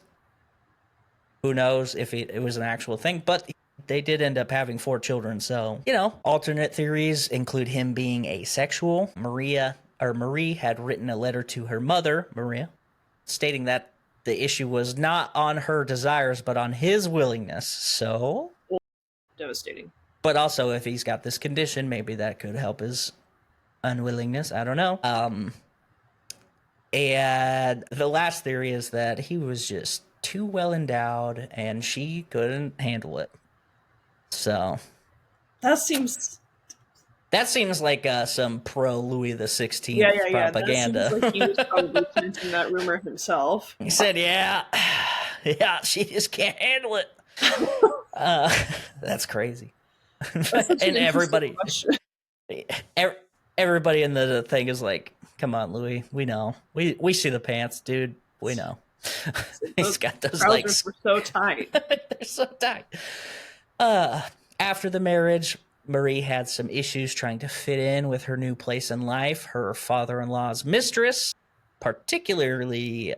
who knows if it was an actual thing, but they did end up having 4 children. So, you know, alternate theories include him being asexual. Marie had written a letter to her mother, Maria, stating that the issue was not on her desires, but on his willingness. So, Devastating. but also if he's got this condition, maybe that could help his unwillingness. I don't know. And the last theory is that he was just too well endowed and she couldn't handle it. So That seems like some pro Louis the 16th yeah. That seems propaganda. like he was probably planting that rumor himself. He said, "Yeah, yeah, she just can't handle it." That's crazy. That's such an And interesting question. everybody in the thing is like, "Come on, Louis, we know, we see the pants, dude. We know." He's got those Trousers legs. were so tight. They're so tight. After the marriage, Marie had some issues trying to fit in with her new place in life. Her father-in-law's mistress, particularly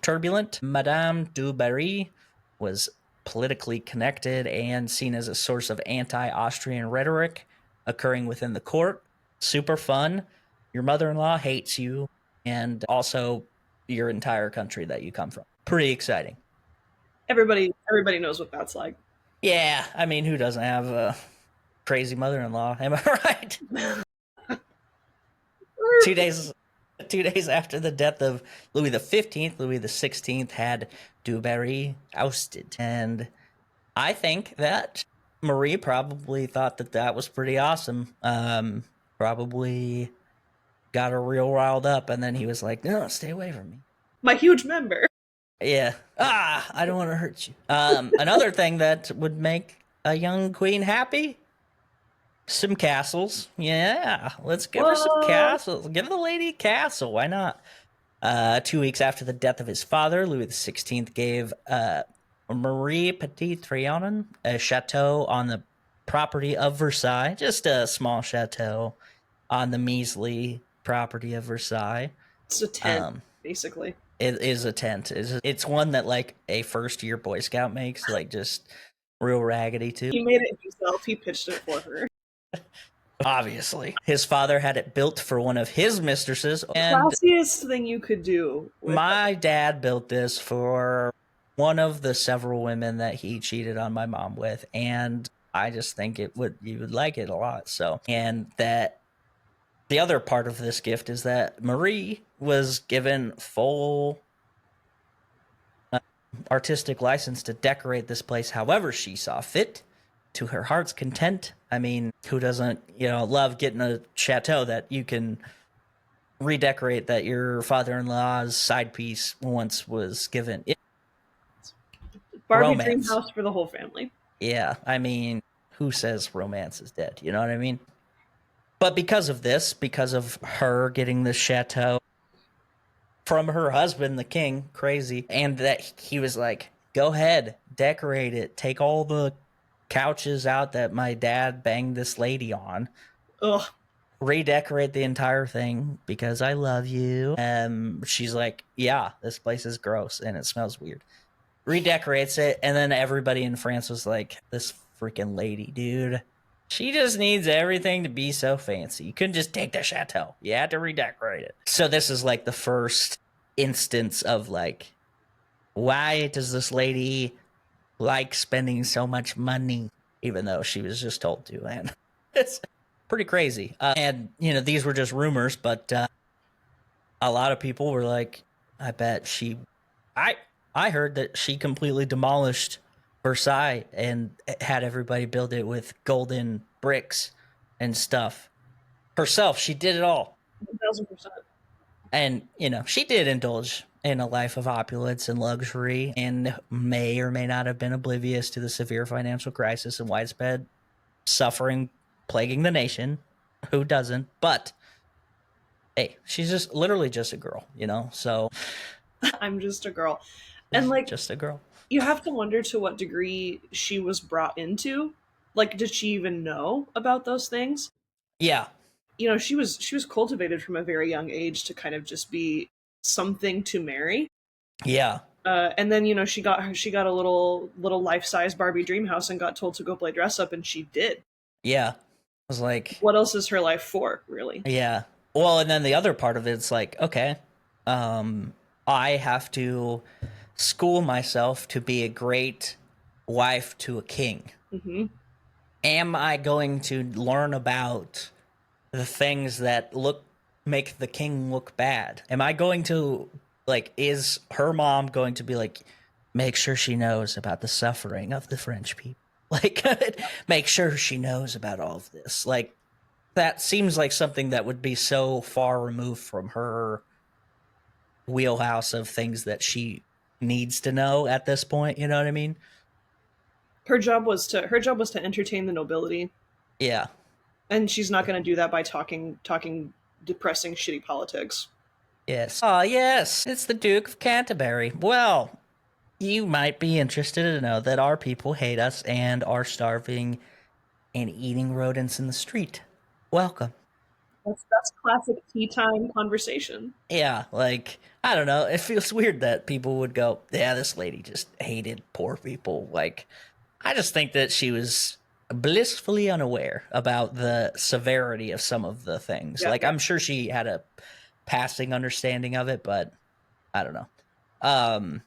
turbulent, Madame du Barry, was politically connected and seen as a source of anti-Austrian rhetoric occurring within the court. Super fun. Your mother-in-law hates you, and also your entire country that you come from. Pretty exciting. Everybody knows what that's like. Yeah, I mean, who doesn't have a crazy mother-in-law? Am I right? 2 days 2 days after the death of Louis XV, Louis XVI had du Barry ousted. And I think that Marie probably thought that that was pretty awesome. Probably got her real riled up, and then he was like, no, stay away from me. My huge member. Yeah. I don't want to hurt you. Another thing that would make a young queen happy, some castles. Yeah, let's give her some castles. Give the lady a castle. Why not? 2 weeks after the death of his father, Louis XVI gave Marie Petit Trianon a chateau on the property of Versailles, just a small chateau on the measly property of Versailles. It's a tent, basically. It is a tent. It's one that like a first-year Boy Scout makes, like just real raggedy too. He made it himself. He pitched it for her. Obviously, his father had it built for one of his mistresses, and Classiest thing you could do. My dad built this for one of the several women that he cheated on my mom with, and I just think you would like it a lot. So, and that the other part of this gift is that Marie was given full artistic license to decorate this place however she saw fit, to her heart's content. I mean, who doesn't, love getting a chateau that you can redecorate, that your father-in-law's side piece once was given? Barbie dream house for the whole family. Yeah, I mean, who says romance is dead? You know what I mean? But because of this, because of her getting this chateau from her husband, the king, crazy, and that he was like, go ahead, decorate it, take all the couches out that my dad banged this lady on. Ugh. Redecorate the entire thing because I love you. She's like, yeah, this place is gross and it smells weird. Redecorates it, and then everybody in France was like, this freaking lady, dude. She just needs everything to be so fancy. You couldn't just take the chateau. You had to redecorate it. So this is like the first instance of like, why does this lady like spending so much money, even though she was just told to? And it's pretty crazy. And, these were just rumors, but a lot of people were like, I bet I heard that she completely demolished Versailles and had everybody build it with golden bricks and stuff. Herself, she did it all. 1,000%. And, she did indulge in a life of opulence and luxury, and may or may not have been oblivious to the severe financial crisis and widespread suffering plaguing the nation. Who doesn't? But, hey, she's just literally just a girl, so. I'm just a girl. And, like, just a girl. You have to wonder to what degree she was brought into. Like, did she even know about those things? Yeah. She was cultivated from a very young age to kind of just be something to marry. Yeah. And then, she got a little life-size Barbie dream house and got told to go play dress up, and she did. Yeah. I was like, what else is her life for, really? Yeah. Well, and then the other part of it's like, okay, I have to school myself to be a great wife to a king. Mm-hmm. Am I going to learn about the things that make the king look bad? Am I going to, like, is her mom going to be like, make sure she knows about the suffering of the French people? Like, make sure she knows about all of this. Like, that seems like something that would be so far removed from her wheelhouse of things that she needs to know at this point. You know what I mean? Her job was to entertain the nobility. Yeah. And she's not going to do that by talking depressing, shitty politics. Yes. Oh, yes. It's the Duke of Canterbury. Well, you might be interested to know that our people hate us and are starving and eating rodents in the street. Welcome. That's classic tea time conversation. Yeah, like, I don't know. It feels weird that people would go, yeah, this lady just hated poor people. Like, I just think that she was blissfully unaware about the severity of some of the things. Yeah, Like, yeah. I'm sure she had a passing understanding of it, but I don't know. Um,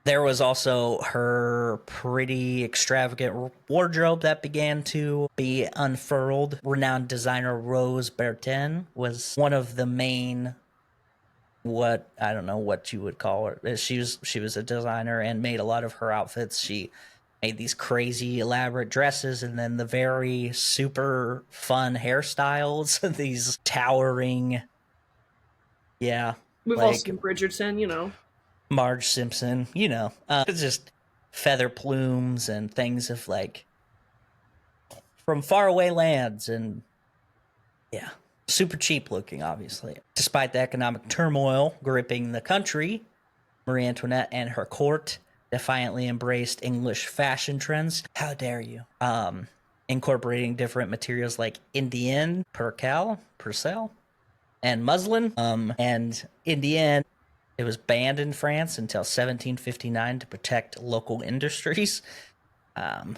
there was also her pretty extravagant wardrobe that began to be unfurled. Renowned designer Rose Bertin was one of the main, what I don't know what you would call her. She was a designer and made a lot of her outfits. She made these crazy elaborate dresses and then the very super fun hairstyles, these towering, yeah, We've all like seen Bridgerton, you know. Marge Simpson, it's just feather plumes and things of like from faraway lands and yeah, super cheap looking, obviously. Despite the economic turmoil gripping the country, Marie Antoinette and her court defiantly embraced English fashion trends. How dare you? Incorporating different materials like Indian, percale, and muslin. And in the end, it was banned in France until 1759 to protect local industries.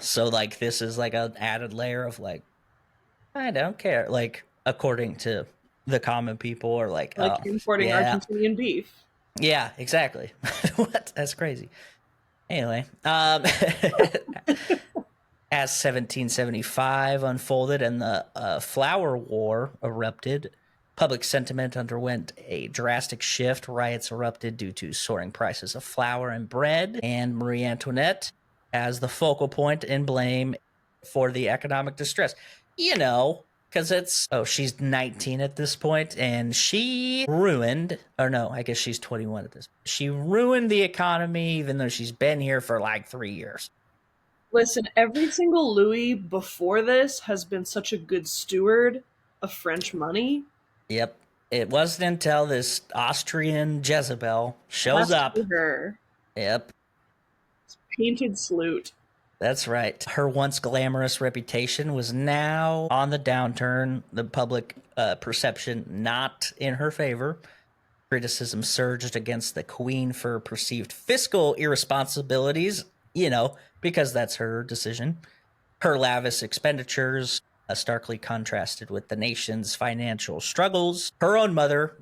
So like this is like an added layer of like I don't care. Like according to the common people, or like Like importing yeah, Argentinian beef. yeah, exactly. What? That's crazy. Anyway, as 1775 unfolded and the Flour War erupted, public sentiment underwent a drastic shift. Riots erupted due to soaring prices of flour and bread, and Marie Antoinette as the focal point and blame for the economic distress. Because she's 19 at this point, and she ruined, or no, I guess she's 21 at this. She ruined the economy, even though she's been here for like 3 years. Listen, every single Louis before this has been such a good steward of French money. Yep. It wasn't until this Austrian Jezebel It shows has to up. be her. Yep. Painted salute. That's right. Her once glamorous reputation was now on the downturn, the public perception not in her favor. Criticism surged against the queen for perceived fiscal irresponsibilities, because that's her decision. Her lavish expenditures starkly contrasted with the nation's financial struggles. Her own mother,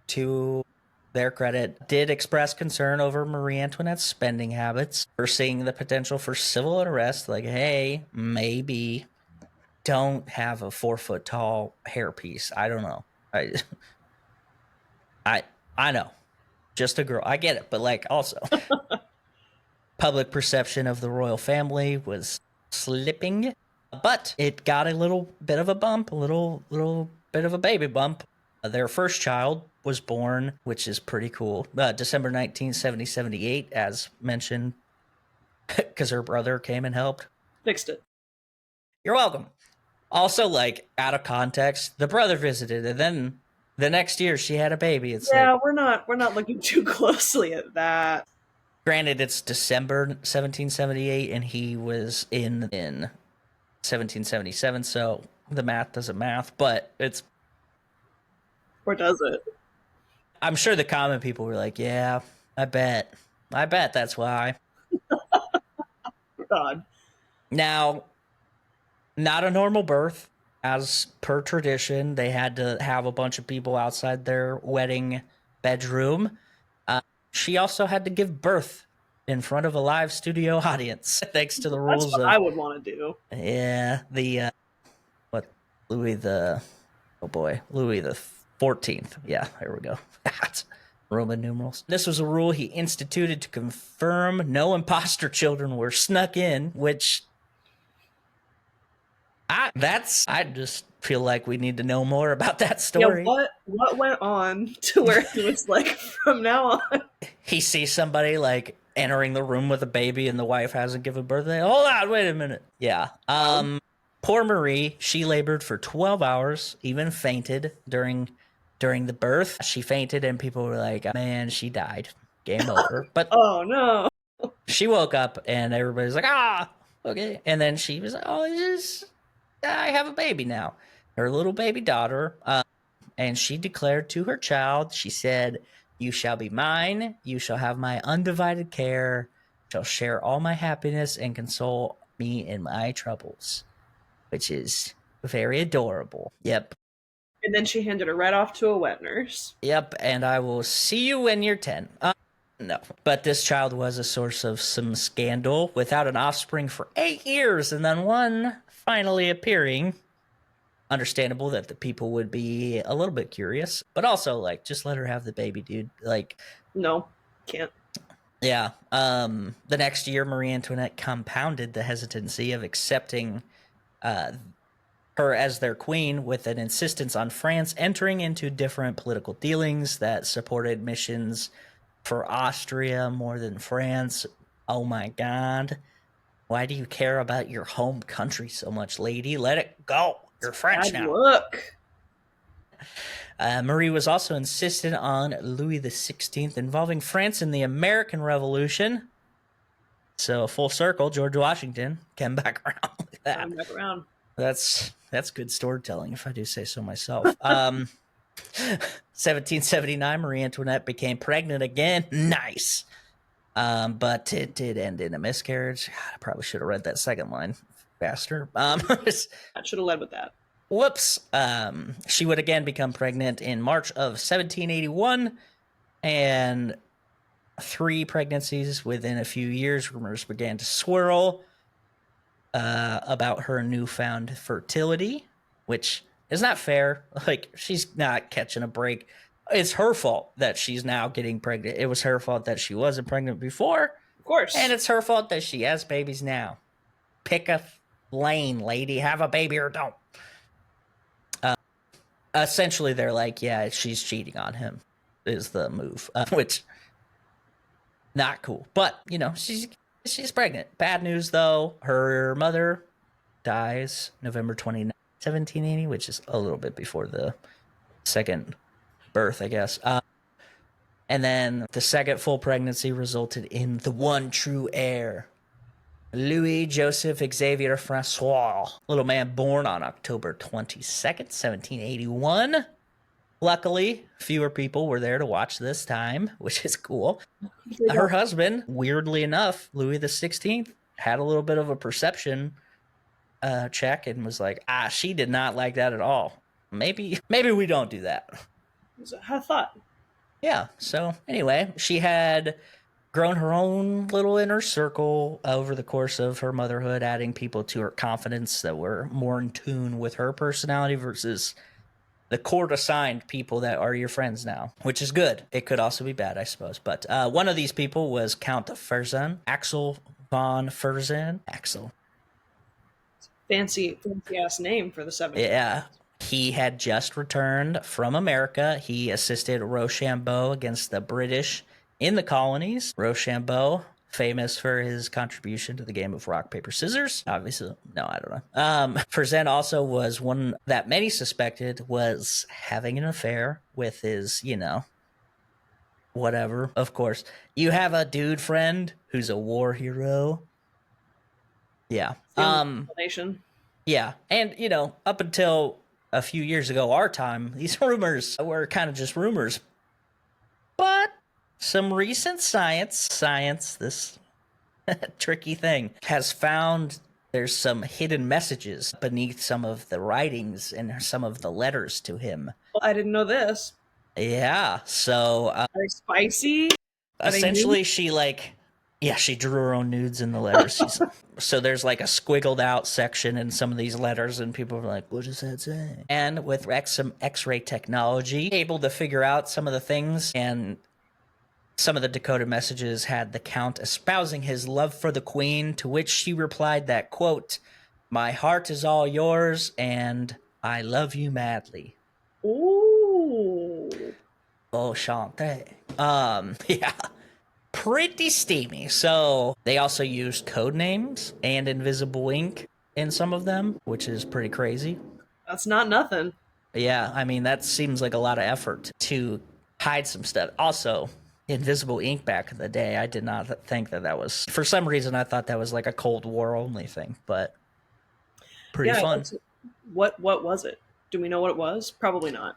to their credit, did express concern over Marie Antoinette's spending habits, foreseeing the potential for civil unrest. Like, hey, maybe don't have a 4 foot tall hairpiece. I don't know. I, I, I know, just a girl. I get it, but like also, public perception of the royal family was slipping, but it got a little bit of a bump, a little bit of a baby bump. Their first child was born, which is pretty cool. December 19th, 1778, as mentioned, because her brother came and helped. Fixed it. You're welcome. Also, like out of context, the brother visited, and then the next year she had a baby. It's Yeah, like, we're not looking too closely at that. granted, it's December 1778, and he was in 1777, so the math doesn't math, but it's. Or does it? I'm sure the common people were like, yeah, I bet that's why. God. Now, not a normal birth. As per tradition, they had to have a bunch of people outside their wedding bedroom. She also had to give birth in front of a live studio audience, thanks to the That's rules what of I would want to do. yeah, the what Louis the oh boy, Louis the 14th. Yeah, there we go. Roman numerals. This was a rule he instituted to confirm no imposter children were snuck in, which I just feel like we need to know more about that story. Yeah, what went on to where he was like, from now on? He sees somebody like entering the room with a baby and the wife hasn't given birth. Hold on, wait a minute. Yeah. Poor Marie, she labored for 12 hours, even fainted during the birth. She fainted and people were like, man, she died. Game over. But Oh no. she woke up and everybody's like, ah. Okay. And then she was like, oh, I have a baby now. Her little baby daughter. And she declared to her child, she said, you shall be mine. You shall have my undivided care. Shall share all my happiness and console me in my troubles, which is very adorable. Yep. And then she handed her right off to a wet nurse. Yep. And I will see you when you're 10. No. But this child was a source of some scandal without an offspring for 8 years, and then one finally appearing. Understandable that the people would be a little bit curious, but also like just let her have the baby, dude. Like, No, can't. yeah. The next year, Marie Antoinette compounded the hesitancy of accepting her as their queen with an insistence on France entering into different political dealings that supported missions for Austria more than France. Oh my God. Why do you care about your home country so much, lady? Let it go. You're French Bad now. look. Marie was also insistent on Louis XVI involving France in the American Revolution. So full circle, George Washington came back around like that. I'm back around. That's good storytelling, if I do say so myself. 1779, Marie Antoinette became pregnant again. Nice. But it did end in a miscarriage. God, I probably should have read that second line faster. I should have led with that. Whoops. She would again become pregnant in March of 1781, and 3 pregnancies within a few years. Rumors began to swirl about her newfound fertility, which is not fair. Like, she's not catching a break. It's her fault that she's now getting pregnant. It was her fault that she wasn't pregnant before. Of course. And it's her fault that she has babies now. Pick a lane, lady. Have a baby or don't. Essentially, they're like, yeah, she's cheating on him is the move, which not cool. But, you know, she's pregnant. Bad news, though. Her mother dies November 29th, 1780, which is a little bit before the second birth, I guess. And then the second full pregnancy resulted in the one true heir, Louis Joseph Xavier Francois, little man born on October 22nd, 1781. Luckily, fewer people were there to watch this time, which is cool. Her husband, weirdly enough, Louis XVI, had a little bit of a perception check and was like, she did not like that at all. Maybe we don't do that. I thought. Yeah, so anyway, she had grown her own little inner circle over the course of her motherhood, adding people to her confidence that were more in tune with her personality versus the court-assigned people that are your friends now, which is good. It could also be bad, I suppose. But one of these people was Count Fersen, Axel von Fersen. Axel. Fancy ass name for the 70s. Yeah. He had just returned from America. He assisted Rochambeau against the British in the colonies. Rochambeau, famous for his contribution to the game of rock, paper, scissors. Obviously, no, I don't know. Fersen also was one that many suspected was having an affair with his, whatever. Of course, you have a dude friend who's a war hero. Yeah. Yeah. And, up until a few years ago, our time, these rumors were kind of just rumors. But some recent science, this tricky thing, has found there's some hidden messages beneath some of the writings and some of the letters to him. Well, I didn't know this. Yeah, so are they spicy? Essentially, she drew her own nudes in the letters. So there's like a squiggled out section in some of these letters, and people are like, what does that say? And with some X-ray technology, able to figure out some of the things, and some of the decoded messages had the Count espousing his love for the Queen, to which she replied that, quote, my heart is all yours, and I love you madly. Ooh. Oh, Chante. Yeah. Pretty steamy. So they also used code names and invisible ink in some of them, which is pretty crazy. That's not nothing. Yeah, I mean, that seems like a lot of effort to hide some stuff. Also, invisible ink back in the day. I did not think that was, for some reason, I thought that was like a Cold War only thing, but pretty Yeah, fun. what was it? Do we know what it was? Probably not.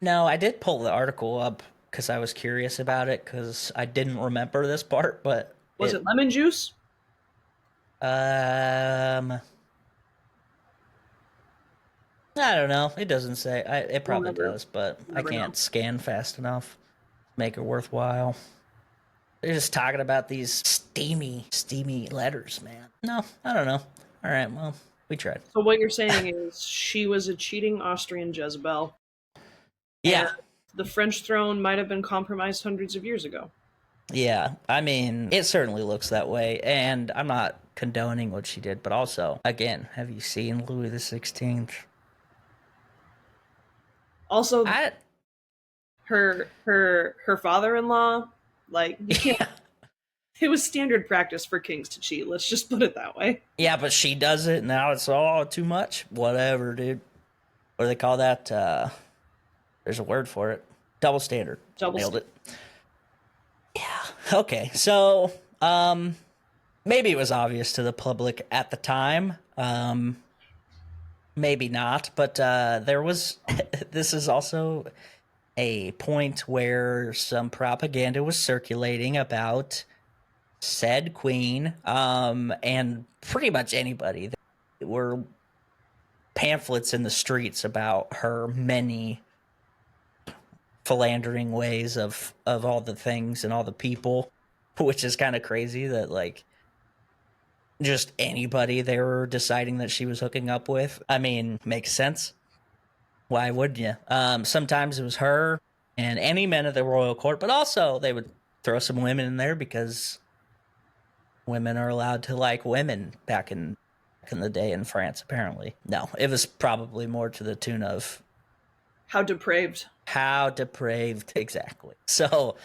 No, I did pull the article up because I was curious about it because I didn't remember this part, but Was it lemon juice? um, I don't know. It doesn't say. It We'll probably does, but I never know. can't scan fast enough to make it worthwhile. They're just talking about these steamy letters, man. No, I don't know. All right, well, we tried. So what you're saying is she was a cheating Austrian Jezebel, and Yeah, the French throne might have been compromised hundreds of years ago. yeah. I mean, it certainly looks that way, and I'm not condoning what she did, but also, again, have you seen Louis XVI? Also, I her father-in-law, like you can't. yeah, It was standard practice for kings to cheat. Let's just put it that way. yeah, but she does it now. It's all too much. Whatever, dude. What do they call that? There's a word for it. Double standard. Double Nailed it. Yeah. Okay. So, maybe it was obvious to the public at the time. Maybe not, but there was. This is also a point where some propaganda was circulating about said queen, and pretty much anybody. There were pamphlets in the streets about her many philandering ways of all the things and all the people, which is kind of crazy that like just anybody they were deciding that she was hooking up with. I mean, makes sense. Why wouldn't you? Sometimes it was her and any men of the royal court, but also they would throw some women in there because women are allowed to like women back in the day in France. Apparently, no, it was probably more to the tune of How depraved. how depraved exactly. So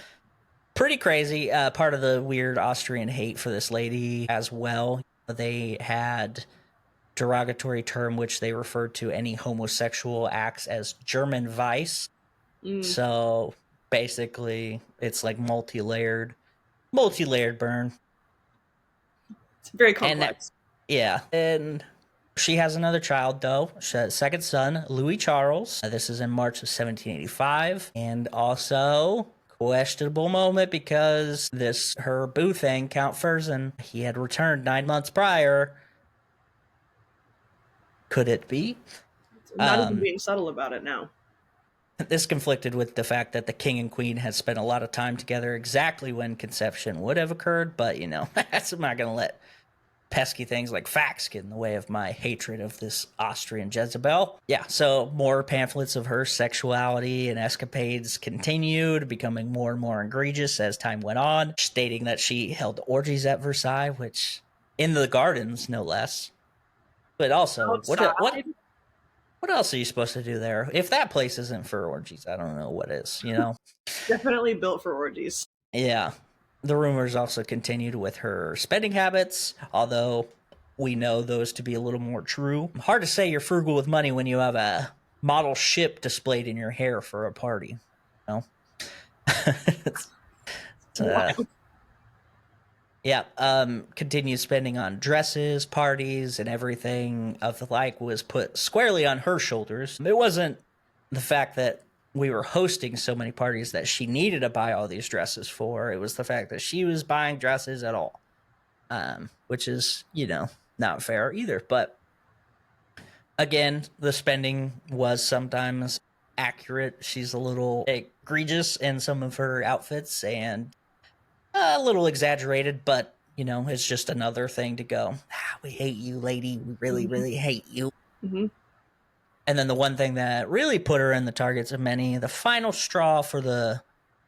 pretty crazy. Part of the weird Austrian hate for this lady as well. They had derogatory term which they referred to any homosexual acts as German vice. Mm, So basically, it's like multi-layered burn. it's very And complex. yeah, and she has another child though. She has a second son, Louis Charles. This is in March of 1785, and also questionable moment because this her boo thing, Count Fersen, he had returned 9 months prior. Could it be? Not even being subtle about it now. This conflicted with the fact that the king and queen had spent a lot of time together exactly when conception would have occurred, but you know, I'm not going to let pesky things like facts get in the way of my hatred of this Austrian Jezebel. Yeah, so more pamphlets of her sexuality and escapades continued, becoming more and more egregious as time went on, stating that she held orgies at Versailles, which in the gardens, no less. But also, Outside, what else are you supposed to do there? If that place isn't for orgies, I don't know what is, you know? definitely built for orgies. Yeah. The rumors also continued with her spending habits, although we know those to be a little more true. Hard to say you're frugal with money when you have a model ship displayed in your hair for a party. You know? It's, Wow. yeah. Continued spending on dresses, parties, and everything of the like was put squarely on her shoulders. It wasn't the fact that we were hosting so many parties that she needed to buy all these dresses for. It was the fact that she was buying dresses at all, which is, you know, not fair either. But again, the spending was sometimes accurate. She's a little egregious in some of her outfits and a little exaggerated, but you know, it's just another thing to go, we hate you, lady. We really, really hate you. Mm-hmm. And then the one thing that really put her in the targets of many, the final straw for a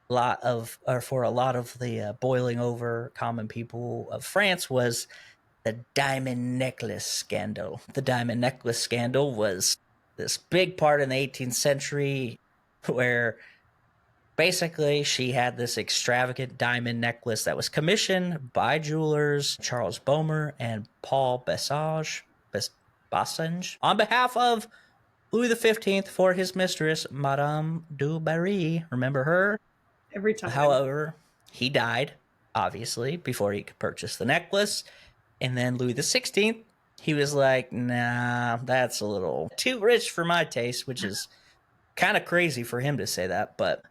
lot of the boiling over common people of France was the diamond necklace scandal. The diamond necklace scandal was this big part in the 18th century where basically she had this extravagant diamond necklace that was commissioned by jewelers Charles Boehmer and Paul Bassange on behalf of Louis XV for his mistress, Madame du Barry. Remember her? Every time. However, he died, obviously, before he could purchase the necklace. And then Louis XVI, he was like, nah, that's a little too rich for my taste, which is kind of crazy for him to say that. But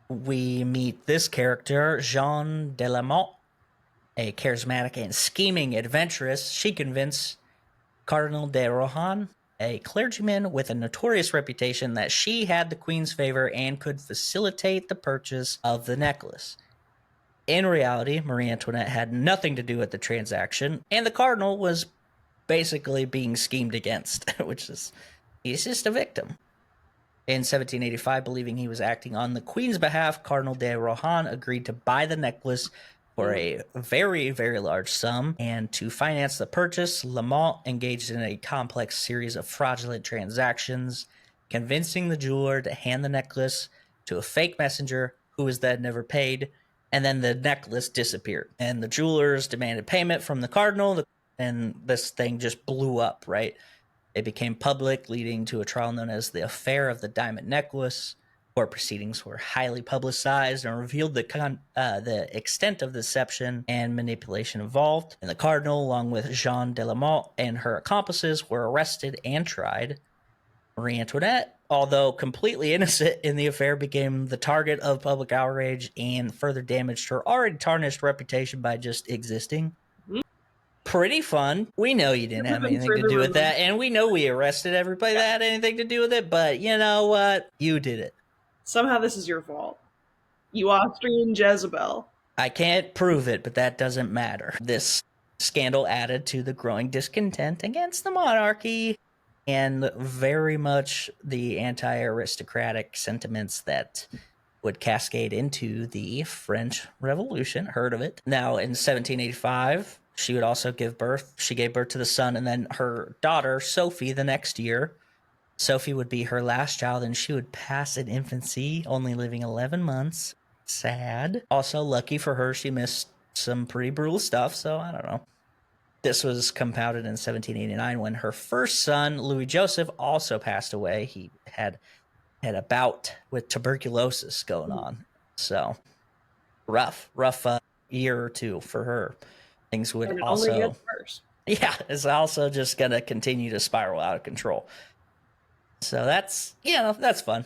we meet this character, Jeanne de la Motte, a charismatic and scheming adventuress. She convinced Cardinal de Rohan, a clergyman with a notorious reputation, that she had the queen's favor and could facilitate the purchase of the necklace. In reality, Marie Antoinette had nothing to do with the transaction, and the cardinal was basically being schemed against, which is, he's just a victim. In 1785, believing he was acting on the queen's behalf, Cardinal de Rohan agreed to buy the necklace for a very, very large sum, and to finance the purchase, Lamont engaged in a complex series of fraudulent transactions, convincing the jeweler to hand the necklace to a fake messenger who was then never paid, and then the necklace disappeared. And the jewelers demanded payment from the cardinal, and this thing just blew up, right? It became public, leading to a trial known as the Affair of the Diamond Necklace. Court proceedings were highly publicized and revealed the extent of deception and manipulation involved. And the cardinal, along with Jeanne de la Motte and her accomplices, were arrested and tried. Marie Antoinette, although completely innocent in the affair, became the target of public outrage and further damaged her already tarnished reputation by just existing. Pretty fun. We know you didn't have anything to do with that, and we know we arrested everybody that had anything to do with it, but you know what? You did it. Somehow this is your fault. You Austrian Jezebel. I can't prove it, but that doesn't matter. This scandal added to the growing discontent against the monarchy and very much the anti-aristocratic sentiments that would cascade into the French Revolution. Heard of it? Now, in 1785, she would also give birth. She gave birth to the son, and then her daughter, Sophie, the next year. Sophie would be her last child, and she would pass in infancy, only living 11 months. Sad. Also, lucky for her, she missed some pretty brutal stuff, so I don't know. This was compounded in 1789 when her first son, Louis Joseph, also passed away. He had a bout with tuberculosis going on. So, rough year or two for her. Things would also... Yeah, it's also just going to continue to spiral out of control. So that's fun.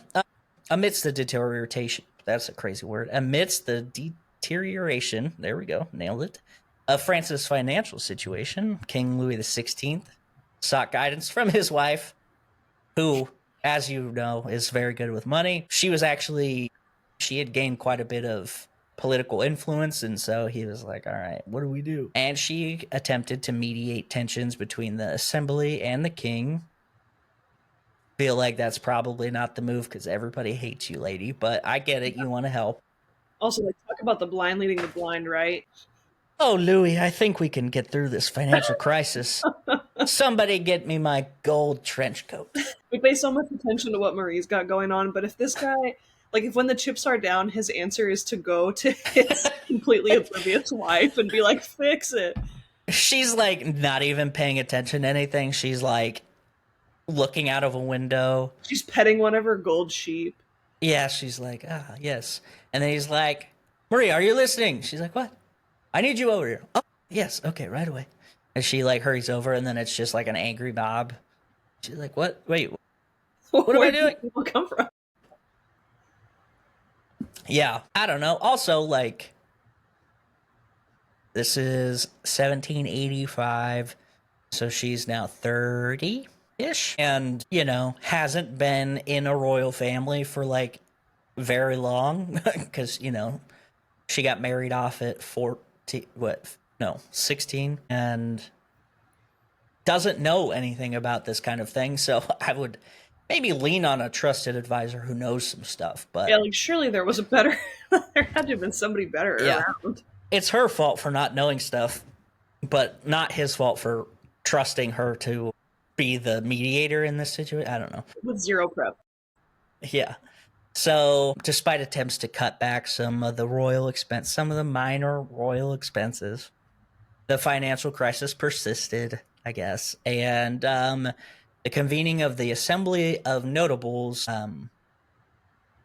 Amidst the deterioration, that's a crazy word. Amidst the deterioration, there we go, nailed it, of France's financial situation, King Louis XVI sought guidance from his wife, who, as you know, is very good with money. She had gained quite a bit of political influence, and so he was like, all right, what do we do? And she attempted to mediate tensions between the assembly and the king. Feel like that's probably not the move because everybody hates you, lady, but I get it. You want to help. Also, they talk about the blind leading the blind, right? Oh, Louis, I think we can get through this financial crisis. Somebody get me my gold trench coat. We pay so much attention to what Marie's got going on, but if this guy, like, if when the chips are down, his answer is to go to his completely oblivious wife and be like, fix it. She's like not even paying attention to anything. She's like looking out of a window. She's petting one of her gold sheep. Yeah, she's like, yes. And then he's like, Marie, are you listening? She's like, what? I need you over here. Oh, yes. Okay, right away. And she like hurries over, and then it's just like an angry mob. She's like, what? Wait, what am I doing? Where people come from? Yeah, I don't know. Also, like, this is 1785, so she's now 30-ish, and, you know, hasn't been in a royal family for, like, very long, because, you know, she got married off at 16, and doesn't know anything about this kind of thing, so I would maybe lean on a trusted advisor who knows some stuff. But yeah, like surely there was a better there had to have been somebody better around. It's her fault for not knowing stuff, but not his fault for trusting her to be the mediator in this situation. I don't know. With zero prep. Yeah. So despite attempts to cut back some of the minor royal expenses, the financial crisis persisted, I guess. And the convening of the Assembly of Notables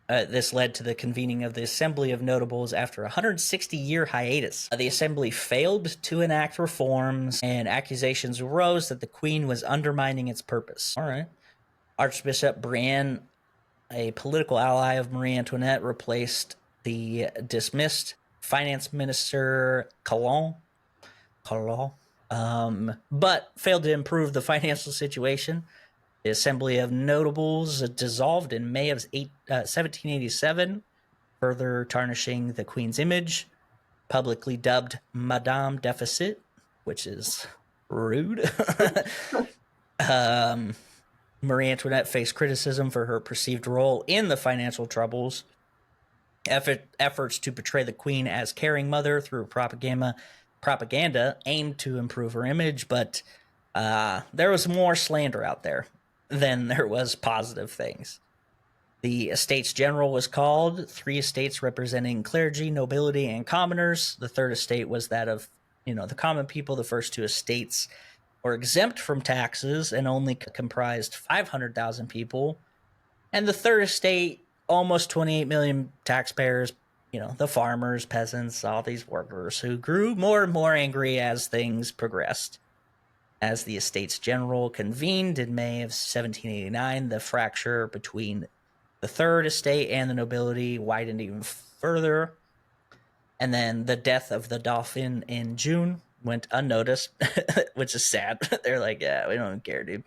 This led to the convening of the Assembly of Notables after a 160-year hiatus. The assembly failed to enact reforms, and accusations arose that the queen was undermining its purpose. All right. Archbishop Brienne, a political ally of Marie Antoinette, replaced the dismissed finance minister Calonne, but failed to improve the financial situation. The Assembly of Notables dissolved in May of 1787, further tarnishing the Queen's image, publicly dubbed Madame Deficit, which is rude. Marie Antoinette faced criticism for her perceived role in the financial troubles. Efforts to portray the Queen as caring mother through propaganda aimed to improve her image, but there was more slander out there than there was positive things. The Estates General was called, 3 estates representing clergy, nobility, and commoners. The third estate was that of, the common people. The first 2 estates were exempt from taxes and only comprised 500,000 people. And the third estate, almost 28 million taxpayers, the farmers, peasants, all these workers who grew more and more angry as things progressed. As the Estates General convened in May of 1789, the fracture between the third estate and the nobility widened even further. And then the death of the Dauphin in June went unnoticed, which is sad. They're like, yeah, we don't even care, dude.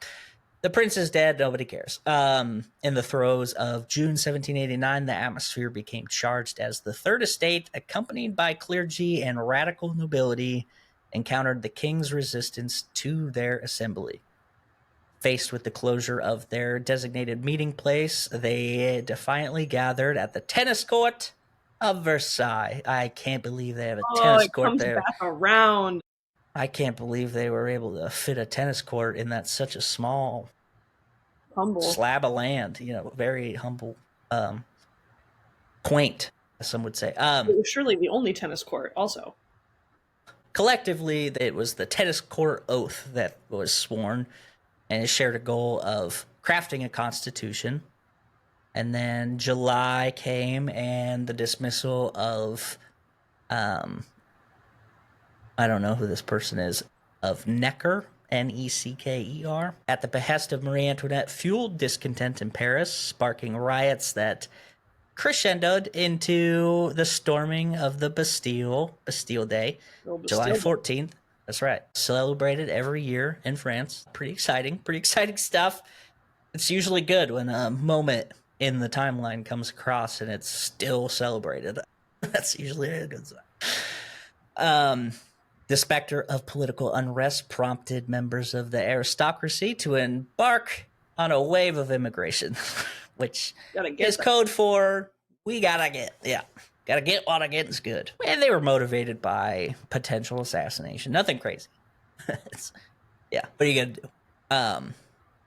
The prince is dead. Nobody cares. In the throes of June 1789, the atmosphere became charged as the third estate, accompanied by clergy and radical nobility, encountered the king's resistance to their assembly. Faced with the closure of their designated meeting place, they defiantly gathered at the tennis court of Versailles. I can't believe they have a tennis it court comes there. back around. I can't believe they were able to fit a tennis court in that such a small slab of land. Very humble, quaint, some would say. It was surely the only tennis court, also. Collectively, it was the tennis court oath that was sworn, and it shared a goal of crafting a constitution. And then July came, and the dismissal of, I don't know who this person is, of Necker, Necker, at the behest of Marie Antoinette, fueled discontent in Paris, sparking riots that crescendoed into the storming of the Bastille Day, July 14th. That's right. Celebrated every year in France. Pretty exciting stuff. It's usually good when a moment in the timeline comes across and it's still celebrated. That's usually a good sign. The specter of political unrest prompted members of the aristocracy to embark on a wave of immigration, which is code for we gotta get while the getting's good. And they were motivated by potential assassination. Nothing crazy. What are you gonna do?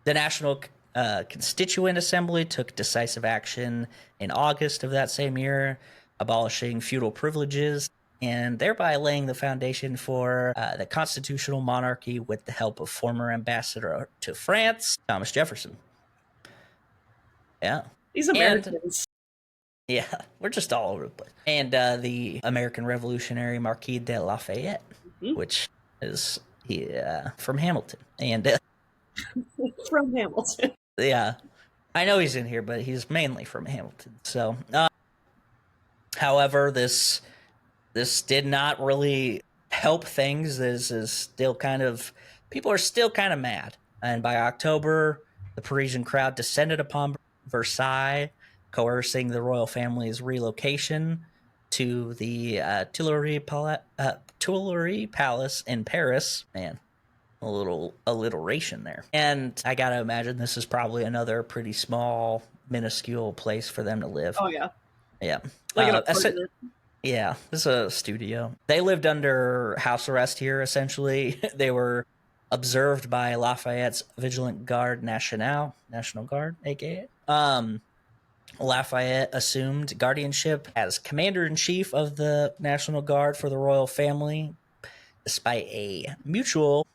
The National Constituent Assembly took decisive action in August of that same year, abolishing feudal privileges and thereby laying the foundation for the constitutional monarchy with the help of former ambassador to France, Thomas Jefferson. Yeah. These Americans. Yeah, we're just all over the place. And the American revolutionary Marquis de Lafayette, which is from Hamilton. And from Hamilton. Yeah. I know he's in here, but he's mainly from Hamilton. So, however, this did not really help things. This is still people are still kind of mad. And by October, the Parisian crowd descended upon Versailles, coercing the royal family's relocation to the Tuileries Palace in Paris. Man, a little alliteration there. And I gotta imagine this is probably another pretty small, minuscule place for them to live. Oh, yeah. Yeah. Like an apartment. Yeah, this is a studio. They lived under house arrest here, essentially. They were observed by Lafayette's Vigilant Guard National Guard, aka. Lafayette assumed guardianship as commander-in-chief of the National Guard for the royal family, despite a mutual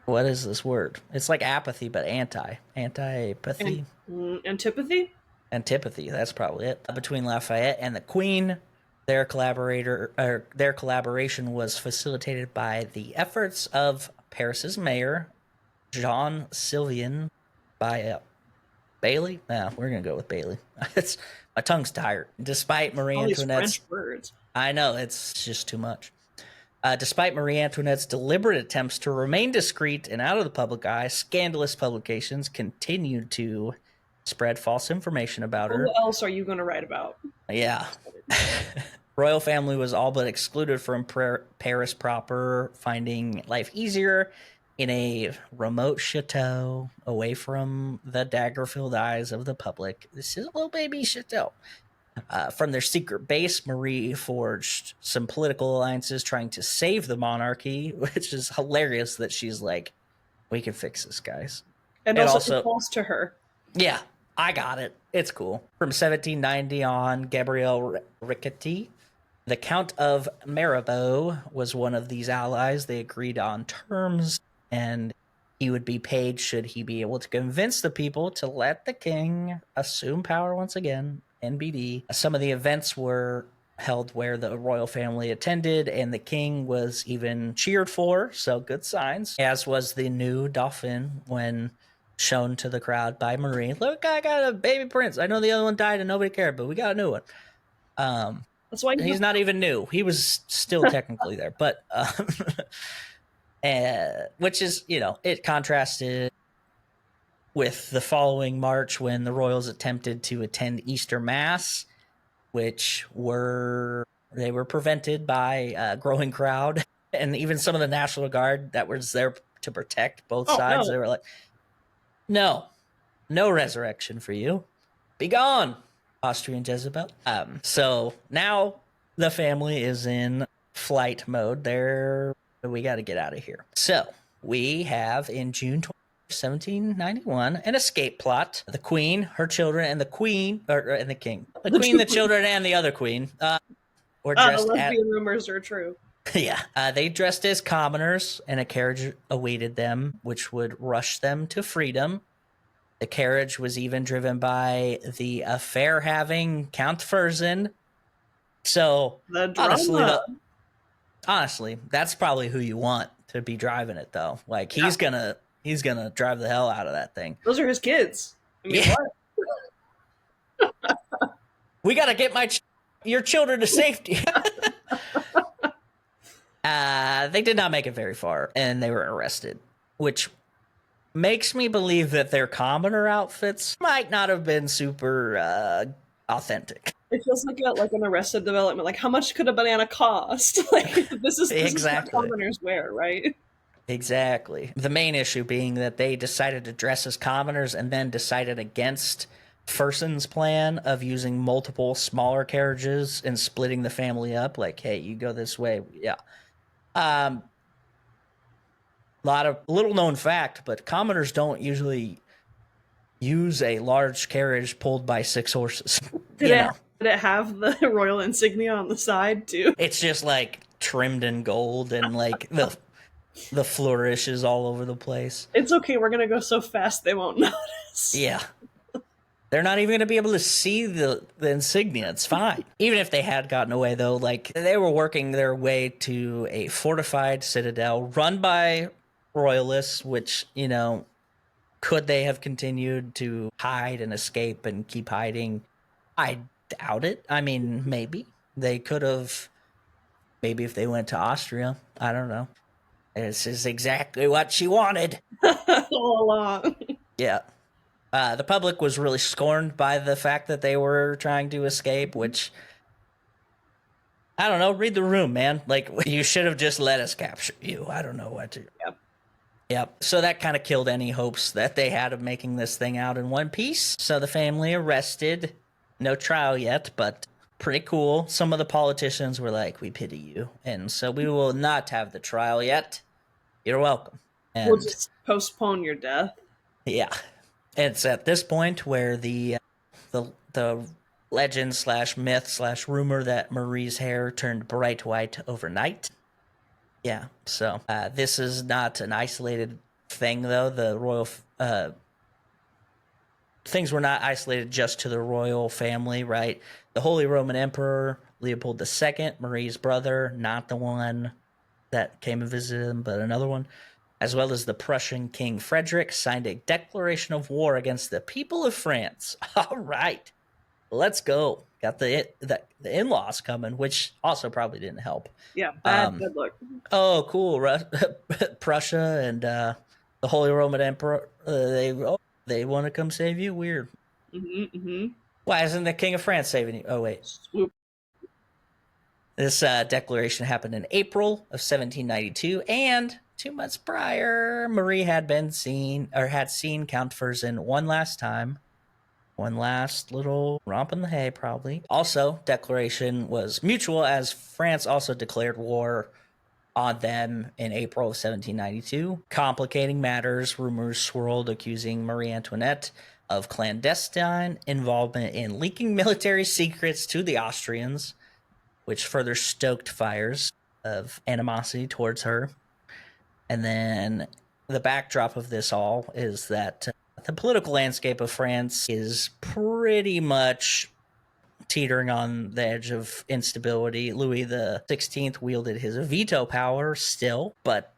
What is this word? It's like apathy, but antipathy, Antipathy? antipathy. That's probably it. Between Lafayette and the Queen, their collaboration was facilitated by the efforts of Paris's mayor Jean Sylvain by Bailey. No, we're gonna go with Bailey. It's my tongue's tired. Despite Marie All these Antoinette's, French words. I know it's just too much. Despite Marie Antoinette's deliberate attempts to remain discreet and out of the public eye, scandalous publications continued to spread false information about Who her. else are you going to write about? Yeah. Royal family was all but excluded from Paris proper, finding life easier in a remote chateau away from the dagger-filled eyes of the public. This is a little baby chateau. From their secret base, Marie forged some political alliances trying to save the monarchy, which is hilarious that she's like, we can fix this, guys. And also false to her. Yeah, I got it. It's cool. From 1790 on, Gabrielle Riquetti, the Count of Mirabeau, was one of these allies. They agreed on terms, and he would be paid should he be able to convince the people to let the king assume power once again. NBD. Some of the events were held where the royal family attended, and the king was even cheered for, so good signs, as was the new Dauphin when shown to the crowd by Marie. Look, I got a baby prince. I know the other one died and nobody cared, but we got a new one. That's why he's not even new. He was still technically there, but which is, it contrasted with the following March when the royals attempted to attend Easter Mass, which were prevented by a growing crowd, and even some of the National Guard that was there to protect both sides. No. They were like, no resurrection for you. Be gone, Austrian Jezebel. So now the family is in flight mode. We got to get out of here. So we have in June 1791 an escape plot. The queen, her children, and the queen, and the king. The queen, the children, and the other queen were dressed the lesbian rumors are true. Yeah. They dressed as commoners, and a carriage awaited them, which would rush them to freedom. The carriage was even driven by the affair-having Count Fersen. So, honestly, that's probably who you want to be driving it, though. Like, he's gonna drive the hell out of that thing. Those are his kids. I mean, what? We gotta get your children to safety. They did not make it very far, and they were arrested, which makes me believe that their commoner outfits might not have been super authentic. It feels like an Arrested Development. Like, how much could a banana cost? Like, this is what commoners wear, right? Exactly. The main issue being that they decided to dress as commoners and then decided against Fersen's plan of using multiple smaller carriages and splitting the family up. Like, hey, you go this way. Yeah. Little known fact, but commoners don't usually use a large carriage pulled by 6 horses. Did it have the royal insignia on the side too? It's just like trimmed in gold and like the flourishes all over the place. It's okay. We're going to go so fast they won't notice. Yeah. They're not even going to be able to see the insignia. It's fine. Even if they had gotten away, though, like they were working their way to a fortified citadel run by royalists, which, could they have continued to hide and escape and keep hiding? I doubt it. I mean, maybe. They could have, maybe if they went to Austria. I don't know. This is exactly what she wanted. All along. Yeah. The public was really scorned by the fact that they were trying to escape, which, I don't know, read the room, man. Like, you should have just let us capture you. I don't know what to. Yep. So that kind of killed any hopes that they had of making this thing out in one piece. So the family arrested. No trial yet, but pretty cool. Some of the politicians were like, we pity you. And so we will not have the trial yet. You're welcome. And we'll just postpone your death. Yeah. It's at this point where the legend / myth / rumor that Marie's hair turned bright white overnight. Yeah, so this is not an isolated thing, though. The royal things were not isolated just to the royal family, right? The Holy Roman Emperor Leopold II, Marie's brother, not the one that came and visited him, but another one, as well as the Prussian King Frederick, signed a declaration of war against the people of France. All right, let's go. Got the in-laws coming, which also probably didn't help. Yeah, bad luck. Oh, cool. Prussia and the Holy Roman Emperor, they want to come save you? Weird. Why isn't the King of France saving you? Oh, wait. Swoop. This declaration happened in April of 1792, and 2 months prior, Marie had seen Count Fersen one last time. One last little romp in the hay, probably. Also, declaration was mutual, as France also declared war on them in April of 1792. Complicating matters, rumors swirled accusing Marie Antoinette of clandestine involvement in leaking military secrets to the Austrians, which further stoked fires of animosity towards her. And then the backdrop of this all is that the political landscape of France is pretty much teetering on the edge of instability. Louis the 16th wielded his veto power still, but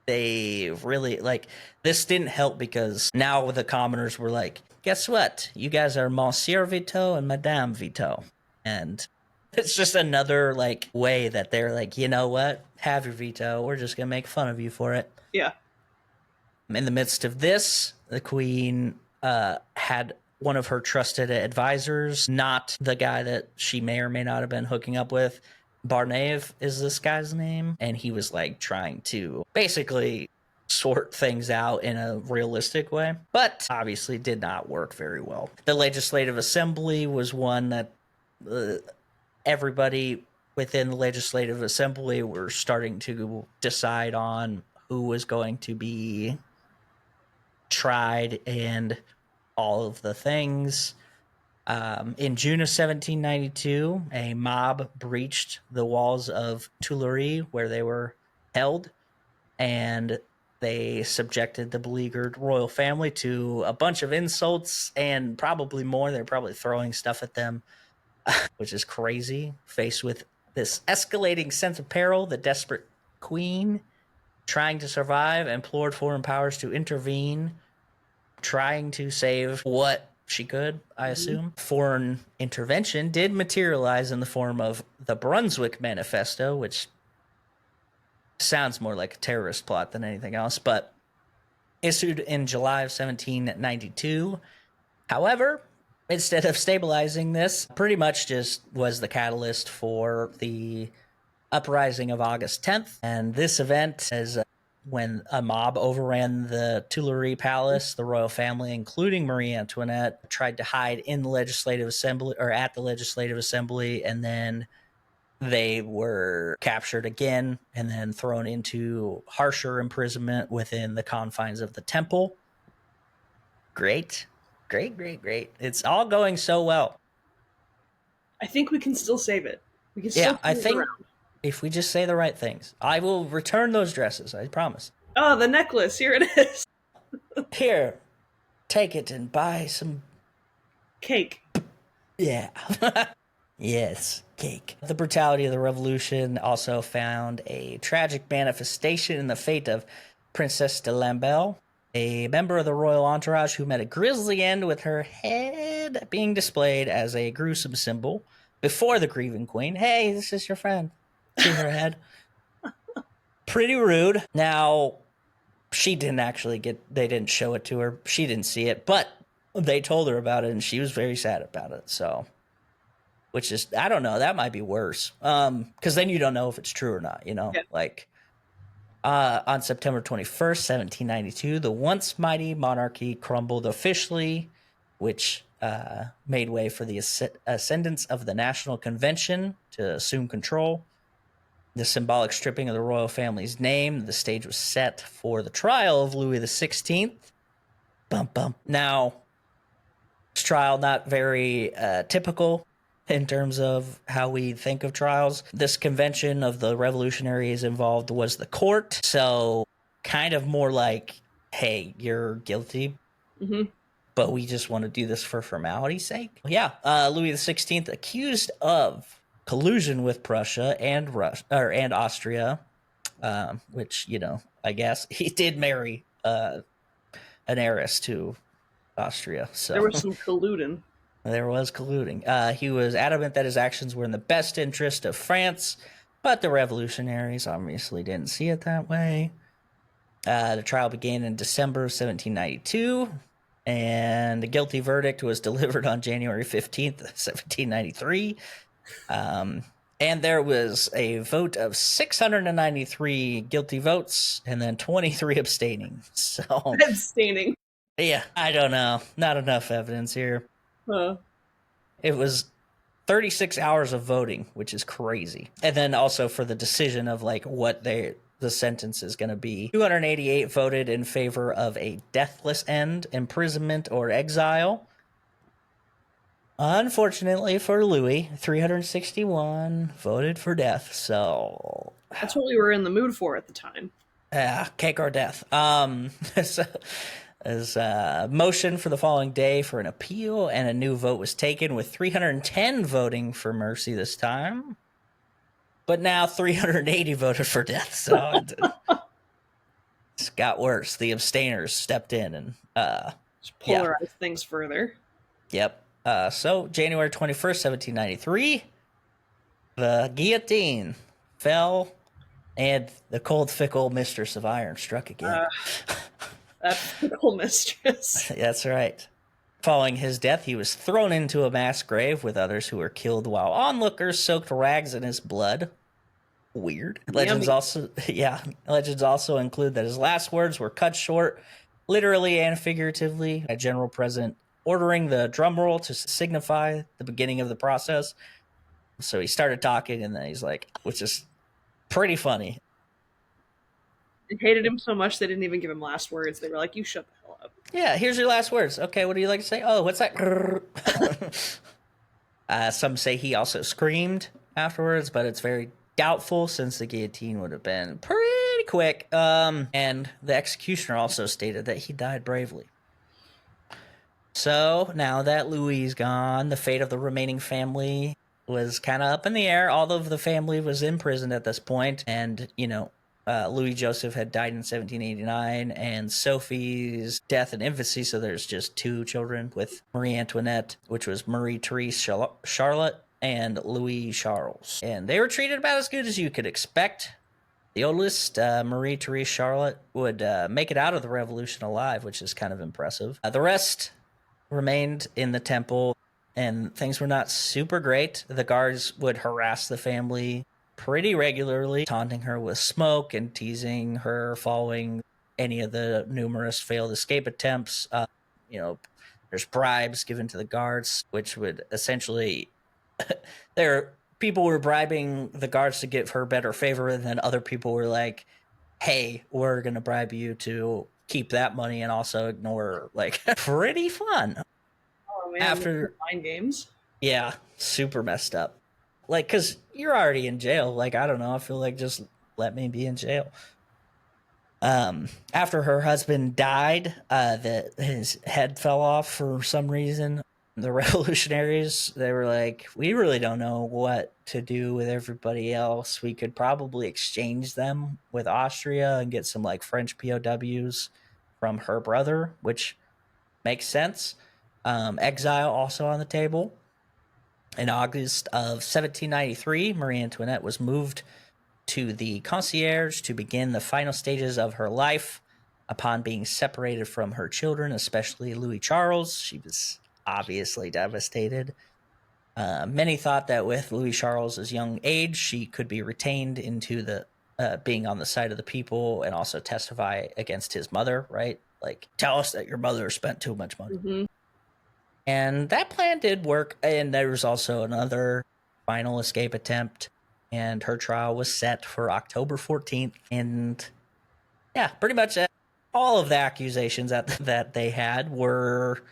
they really, like, this didn't help, because now the commoners were like, guess what? You guys are Monsieur Veto and Madame Veto. And it's just another, like, way that they're like, you know what? Have your veto. We're just going to make fun of you for it. Yeah. In the midst of this, the queen had one of her trusted advisors, not the guy that she may or may not have been hooking up with. Barnave is this guy's name. And he was like trying to basically sort things out in a realistic way, but obviously did not work very well. The Legislative Assembly was one that everybody within the Legislative Assembly were starting to decide on who was going to be tried and all of the things. In June of 1792, a mob breached the walls of Tuileries where they were held, and they subjected the beleaguered royal family to a bunch of insults and probably more. They're probably throwing stuff at them, which is crazy. Faced with this escalating sense of peril, the desperate queen, trying to survive, implored foreign powers to intervene, trying to save what she could, I assume. Foreign intervention did materialize in the form of the Brunswick Manifesto, which sounds more like a terrorist plot than anything else, but issued in July of 1792. However, instead of stabilizing this, pretty much just was the catalyst for the uprising of August 10th. And this event is when a mob overran the Tuileries Palace. The royal family, including Marie Antoinette, tried to hide in the Legislative Assembly, or at the Legislative Assembly, and then they were captured again and then thrown into harsher imprisonment within the confines of the temple. Great. It's all going so well. I think we can still save it. We can still Yeah, I turn it think around. if we just say the right things, I will return those dresses. I promise. Oh, the necklace. Here it is. Here, take it and buy some. Cake. Yeah. Yes, cake. The brutality of the revolution also found a tragic manifestation in the fate of Princess de Lamballe, a member of the royal entourage who met a grisly end with her head being displayed as a gruesome symbol before the grieving queen. Hey, this is your friend. See her head? Pretty rude. Now, she didn't actually they didn't show it to her. She didn't see it, but they told her about it and she was very sad about it, so. Which is, I don't know, that might be worse. Because then you don't know if it's true or not, you know? Yeah. Like, on September 21st, 1792, the once mighty monarchy crumbled officially, which made way for the ascendance of the National Convention to assume control. The symbolic stripping of the royal family's name, the stage was set for the trial of Louis XVI. Bum, bum. Now, this trial not very typical in terms of how we think of trials. This convention of the revolutionaries involved was the court, so kind of more like hey, you're guilty, Hmm. but we just want to do this for formality's sake. Yeah, Louis XVI accused of collusion with Prussia and and Austria, which I guess he did marry an heiress to Austria, There so was some colluding. there was colluding. He was adamant that his actions were in the best interest of France, but the revolutionaries obviously didn't see it that way. The trial began in December 1792, and the guilty verdict was delivered on January 15th, 1793. And there was a vote of 693 guilty votes and then 23 abstaining. So, Abstaining. yeah, I don't know. Not enough evidence here. Huh. It was 36 hours of voting, which is crazy. And then also for the decision of like what the sentence is going to be. 288 voted in favor of a deathless end, imprisonment, or exile. Unfortunately for Louis, 361 voted for death. So, That's what we were in the mood for at the time. cake or death. So, as motion for the following day for an appeal, and a new vote was taken with 310 voting for mercy this time. But now 380 voted for death. So it's got worse. The abstainers stepped in and Just yeah. polarize things further. Yep. So January 21st, 1793, the guillotine fell and the cold, fickle mistress of iron struck again. That fickle mistress. That's right. Following his death, he was thrown into a mass grave with others who were killed while onlookers soaked rags in his blood. Weird. Legends also include that his last words were cut short, literally and figuratively, a general present ordering the drum roll to signify the beginning of the process. So he started talking, and then he's like, which is pretty funny. They hated him so much they didn't even give him last words. They were like, "You shut the hell up." Yeah, here's your last words. Okay, what do you like to say? Oh, what's that? Some say he also screamed afterwards, but it's very doubtful since the guillotine would have been pretty quick. And the executioner also stated that he died bravely. So now that Louis is gone, the fate of the remaining family was kind of up in the air. All of the family was imprisoned at this point, and Louis Joseph had died in 1789, and Sophie's death in infancy. So there's just two children with Marie Antoinette, which was Marie Therese Charlotte and Louis Charles, and they were treated about as good as you could expect. The oldest, Marie Therese Charlotte, would make it out of the revolution alive, which is kind of impressive. The rest remained in the temple, and things were not super great. The guards would harass the family pretty regularly, taunting her with smoke and teasing her following any of the numerous failed escape attempts. There's bribes given to the guards, which would essentially people were bribing the guards to give her better favor, and then other people were like, hey, we're gonna bribe you to keep that money and also ignore, like, pretty fun. Oh man, After mind games. Yeah, super messed up. Like, because you're already in jail. Like, I don't know. I feel like just let me be in jail. After her husband died, his head fell off for some reason. The revolutionaries, they were like, we really don't know what to do with everybody else. We could probably exchange them with Austria and get some like French POWs from her brother, which makes sense. Exile also on the table. In August of 1793, Marie Antoinette was moved to the concierge to begin the final stages of her life. Upon being separated from her children, especially Louis Charles, she was obviously devastated. Many thought that with Louis Charles's young age, she could be retained into the being on the side of the people and also testify against his mother, right? Like, tell us that your mother spent too much money. Mm-hmm. And that plan did work. And there was also another final escape attempt, and her trial was set for October 14th. And yeah, pretty much all of the accusations that they had were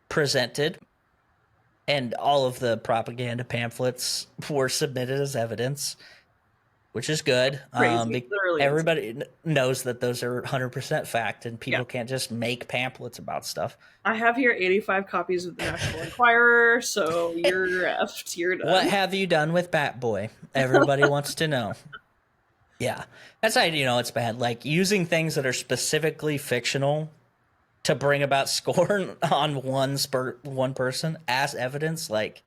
presented, and all of the propaganda pamphlets were submitted as evidence. which is good. Crazy, literally insane. Everybody knows that those are 100% fact, and Yeah. people can't just make pamphlets about stuff. I have here 85 copies of the National Enquirer, so you're effed. You're What done. have you done with Bat Boy? Everybody wants to know. Yeah, that's how you know it's bad. Like using things that are specifically fictional to bring about scorn on one person as evidence. Like,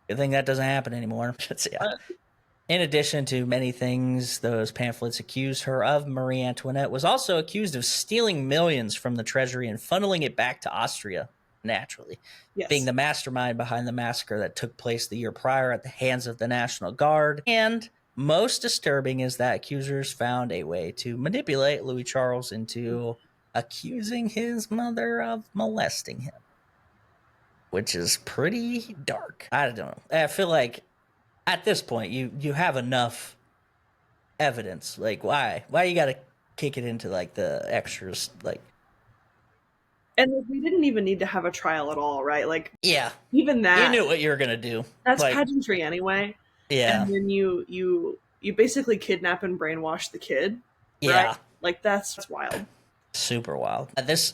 good thing that doesn't happen anymore. Yeah. In addition to many things those pamphlets accused her of, Marie Antoinette was also accused of stealing millions from the treasury and funneling it back to Austria, naturally, being Yes. the mastermind behind the massacre that took place the year prior at the hands of the National Guard. And most disturbing is that accusers found a way to manipulate Louis Charles into accusing his mother of molesting him, which is pretty dark. I don't know. I feel like at this point you have enough evidence. Like why you gotta kick it into like the extras? Like, And like, we didn't even need to have a trial at all, right? Like yeah, even you that, knew what you were gonna do. that's Like, pageantry anyway. yeah, And then you basically kidnap and brainwash the kid, right? yeah, Like that's wild. super wild. This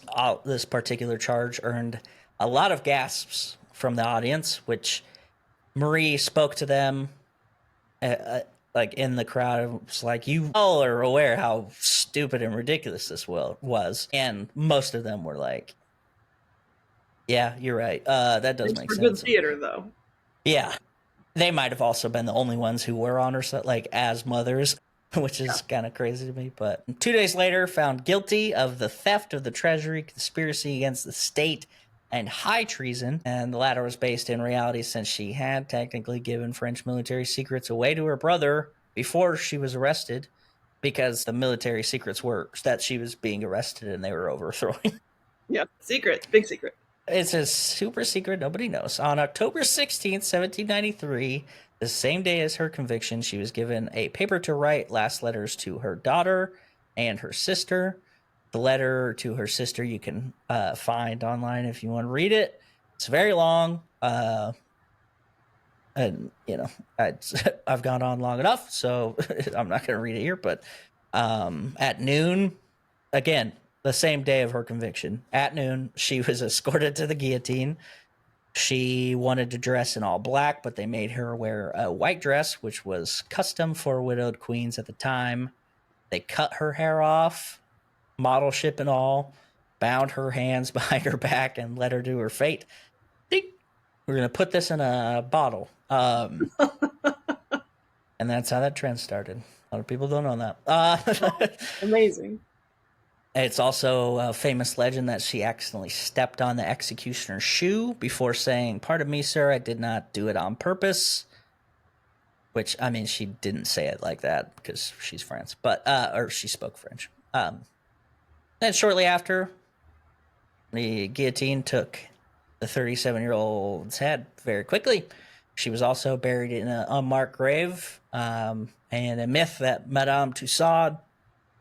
particular charge earned a lot of gasps from the audience, which Marie spoke to them like in the crowd. It was like, you all are aware how stupid and ridiculous this was, and most of them were like, yeah, you're right, that does Thanks make for good sense. theater, though. Yeah, they might have also been the only ones who were on her set, like as mothers, which is kind of crazy to me. But 2 days later, found guilty of the theft of the treasury, conspiracy against the state, and high treason. And the latter was based in reality, since she had technically given French military secrets away to her brother before she was arrested, because the military secrets were that she was being arrested and they were overthrowing. Yeah, secret, big secret. It's a super secret nobody knows. On October 16th, 1793, the same day as her conviction, she was given a paper to write last letters to her daughter and her sister. The letter to her sister you can find online if you want to read it. It's very long. And, you know, I've gone on long enough, so I'm not going to read it here. But at noon, again, the same day of her conviction, at noon, she was escorted to the guillotine. She wanted to dress in all black, but they made her wear a white dress, which was custom for widowed queens at the time. They cut her hair off, model ship and all, bound her hands behind her back, and led her to her fate. Ding! We're going to put this in a bottle. And that's how that trend started. A lot of people don't know that. Amazing. It's also a famous legend that she accidentally stepped on the executioner's shoe before saying, "Pardon me, sir, I did not do it on purpose." Which, I mean, she didn't say it like that because she's French, but or she spoke French. Then shortly after, the guillotine took the 37-year-old's head very quickly. She was also buried in an unmarked grave, and a myth that Madame Tussaud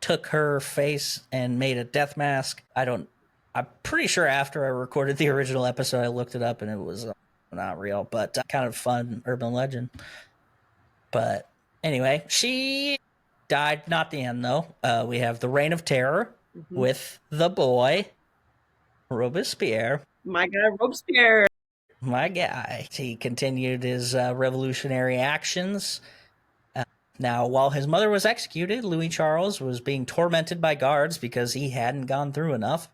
took her face and made a death mask. I'm pretty sure after I recorded the original episode, I looked it up and it was not real, but kind of fun urban legend. But anyway, she died. Not the end, though. We have the Reign of Terror with the boy, Robespierre. My guy Robespierre. My guy. He continued his revolutionary actions. Now, while his mother was executed, Louis Charles was being tormented by guards because he hadn't gone through enough.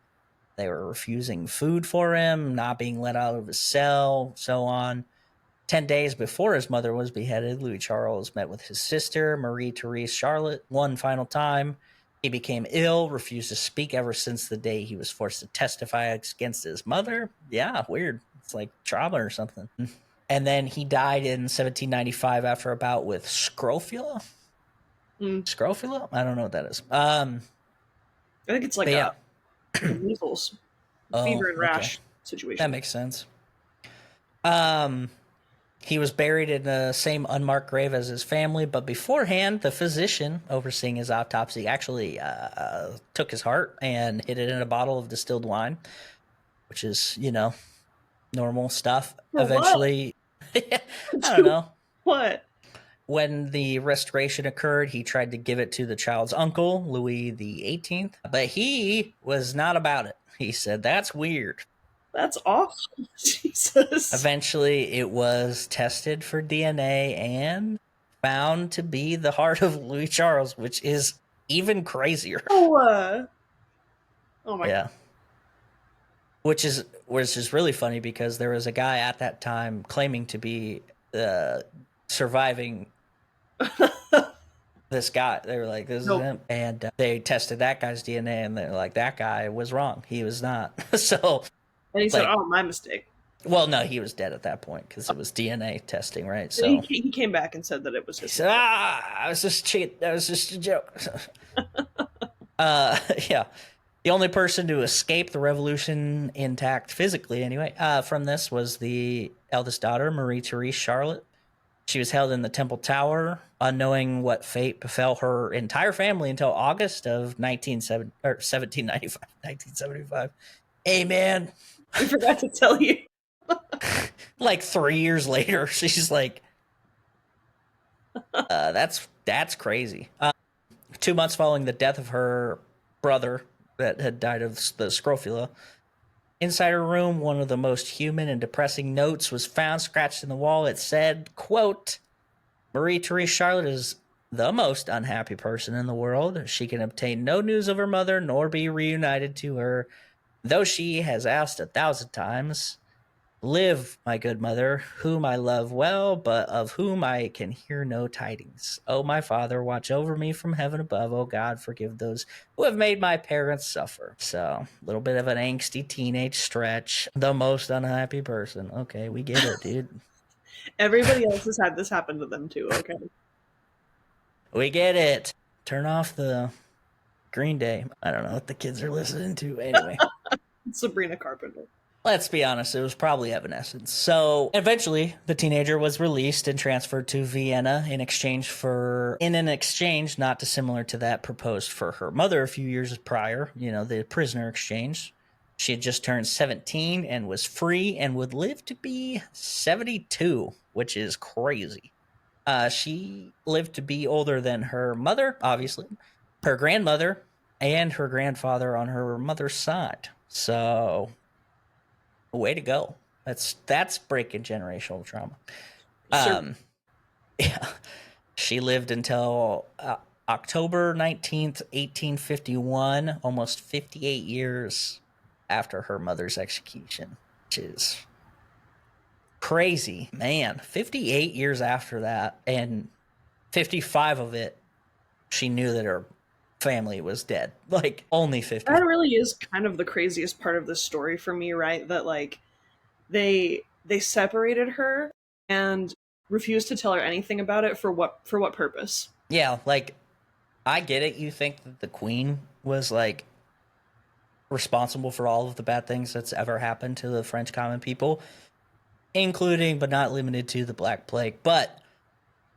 They were refusing food for him, not being let out of his cell, so on. 10 days before his mother was beheaded, Louis Charles met with his sister, Marie Therese Charlotte, one final time. He became ill, refused to speak ever since the day he was forced to testify against his mother. Yeah, weird. It's like trauma or something. And then he died in 1795 after a bout with scrofula. Scrofula? I don't know what that is. I think it's like yeah. measles, fever and rash situation. That makes sense. He was buried in the same unmarked grave as his family, but beforehand, the physician overseeing his autopsy actually took his heart and hid it in a bottle of distilled wine, which is, you know, normal stuff. For eventually, I don't know. What? when the restoration occurred, he tried to give it to the child's uncle, Louis the 18th, but he was not about it. He said, that's weird. That's awful. Jesus. Eventually, it was tested for DNA and found to be the heart of Louis Charles, which is even crazier. Oh my Yeah. Which is really funny because there was a guy at that time claiming to be surviving this guy. They were like, this Nope. is him. And they tested that guy's DNA and they're like, that guy was wrong. He was not. So, And he said, like, "Oh, my mistake." well, no, he was dead at that point because it was DNA testing, right? So So he came back and said that it was he his. said, I was just cheat. That was just a joke. Yeah. The only person to escape the revolution intact physically, anyway, from this was the eldest daughter, Marie Therese Charlotte. She was held in the Temple Tower, unknowing what fate befell her entire family until August of 1795, 1975. Amen. I forgot to tell you. Like 3 years later, she's like, that's crazy. 2 months following the death of her brother that had died of the scrofula, inside her room, one of the most human and depressing notes was found scratched in the wall. It said, quote, Marie Therese Charlotte is the most unhappy person in the world. She can obtain no news of her mother nor be reunited to her, though she has asked 1,000 times. Live, my good mother, whom I love well, but of whom I can hear no tidings. O my Father, watch over me from heaven above. O God, forgive those who have made my parents suffer. So, a little bit of an angsty teenage stretch. The most unhappy person. Okay, we get it, dude. Everybody else has had this happen to them too. Okay. We get it. Turn off the Green Day. I don't know what the kids are listening to anyway. Sabrina Carpenter. Let's be honest, it was probably Evanescence. So eventually, the teenager was released and transferred to Vienna in an exchange not dissimilar to that proposed for her mother a few years prior, the prisoner exchange. She had just turned 17 and was free and would live to be 72, which is crazy. She lived to be older than her mother, obviously, her grandmother, and her grandfather on her mother's side. So, way to go. That's breaking generational trauma. Sure. Yeah. She lived until October 19th, 1851, almost 58 years after her mother's execution, which is crazy. Man, 58 years after that, and 55 of it, she knew that her family was dead. Like, only 50. That really is kind of the craziest part of this story for me, right? That like they separated her and refused to tell her anything about it for what purpose? Yeah, like, I get it. You think that the queen was, like, responsible for all of the bad things that's ever happened to the French common people, including but not limited to the Black Plague. But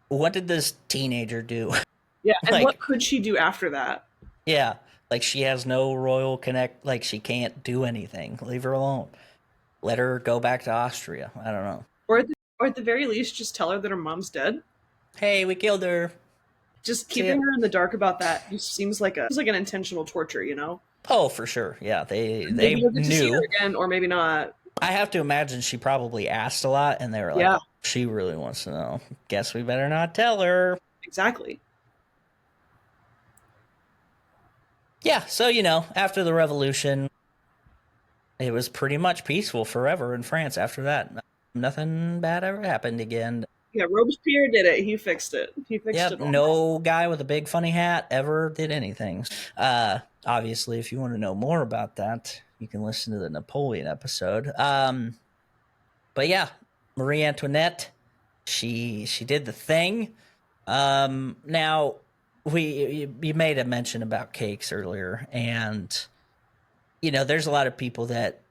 what did this teenager do? Yeah, and Like, what could she do after that? yeah, like, she has no royal connect. Like, she can't do anything. Leave her alone. Let her go back to Austria. I don't know. Or at the very least, just tell her that her mom's dead. Hey, we killed her. Just keeping her in the dark about that just seems like an intentional torture, you know? Oh, for sure. Yeah, they Maybe you'll get to see knew. her again, or maybe not. I have to imagine she probably asked a lot, and they were like, Yeah. she really wants to know. Guess we better not tell her. Exactly. Yeah, so, after the revolution, it was pretty much peaceful forever in France after that. Nothing bad ever happened again. Yeah, Robespierre did it. He fixed it. He fixed Yep, it all. no guy with a big funny hat ever did anything. Obviously, if you want to know more about that, you can listen to the Napoleon episode. But yeah, Marie Antoinette, she did the thing. Now, you made a mention about cakes earlier, and there's a lot of people that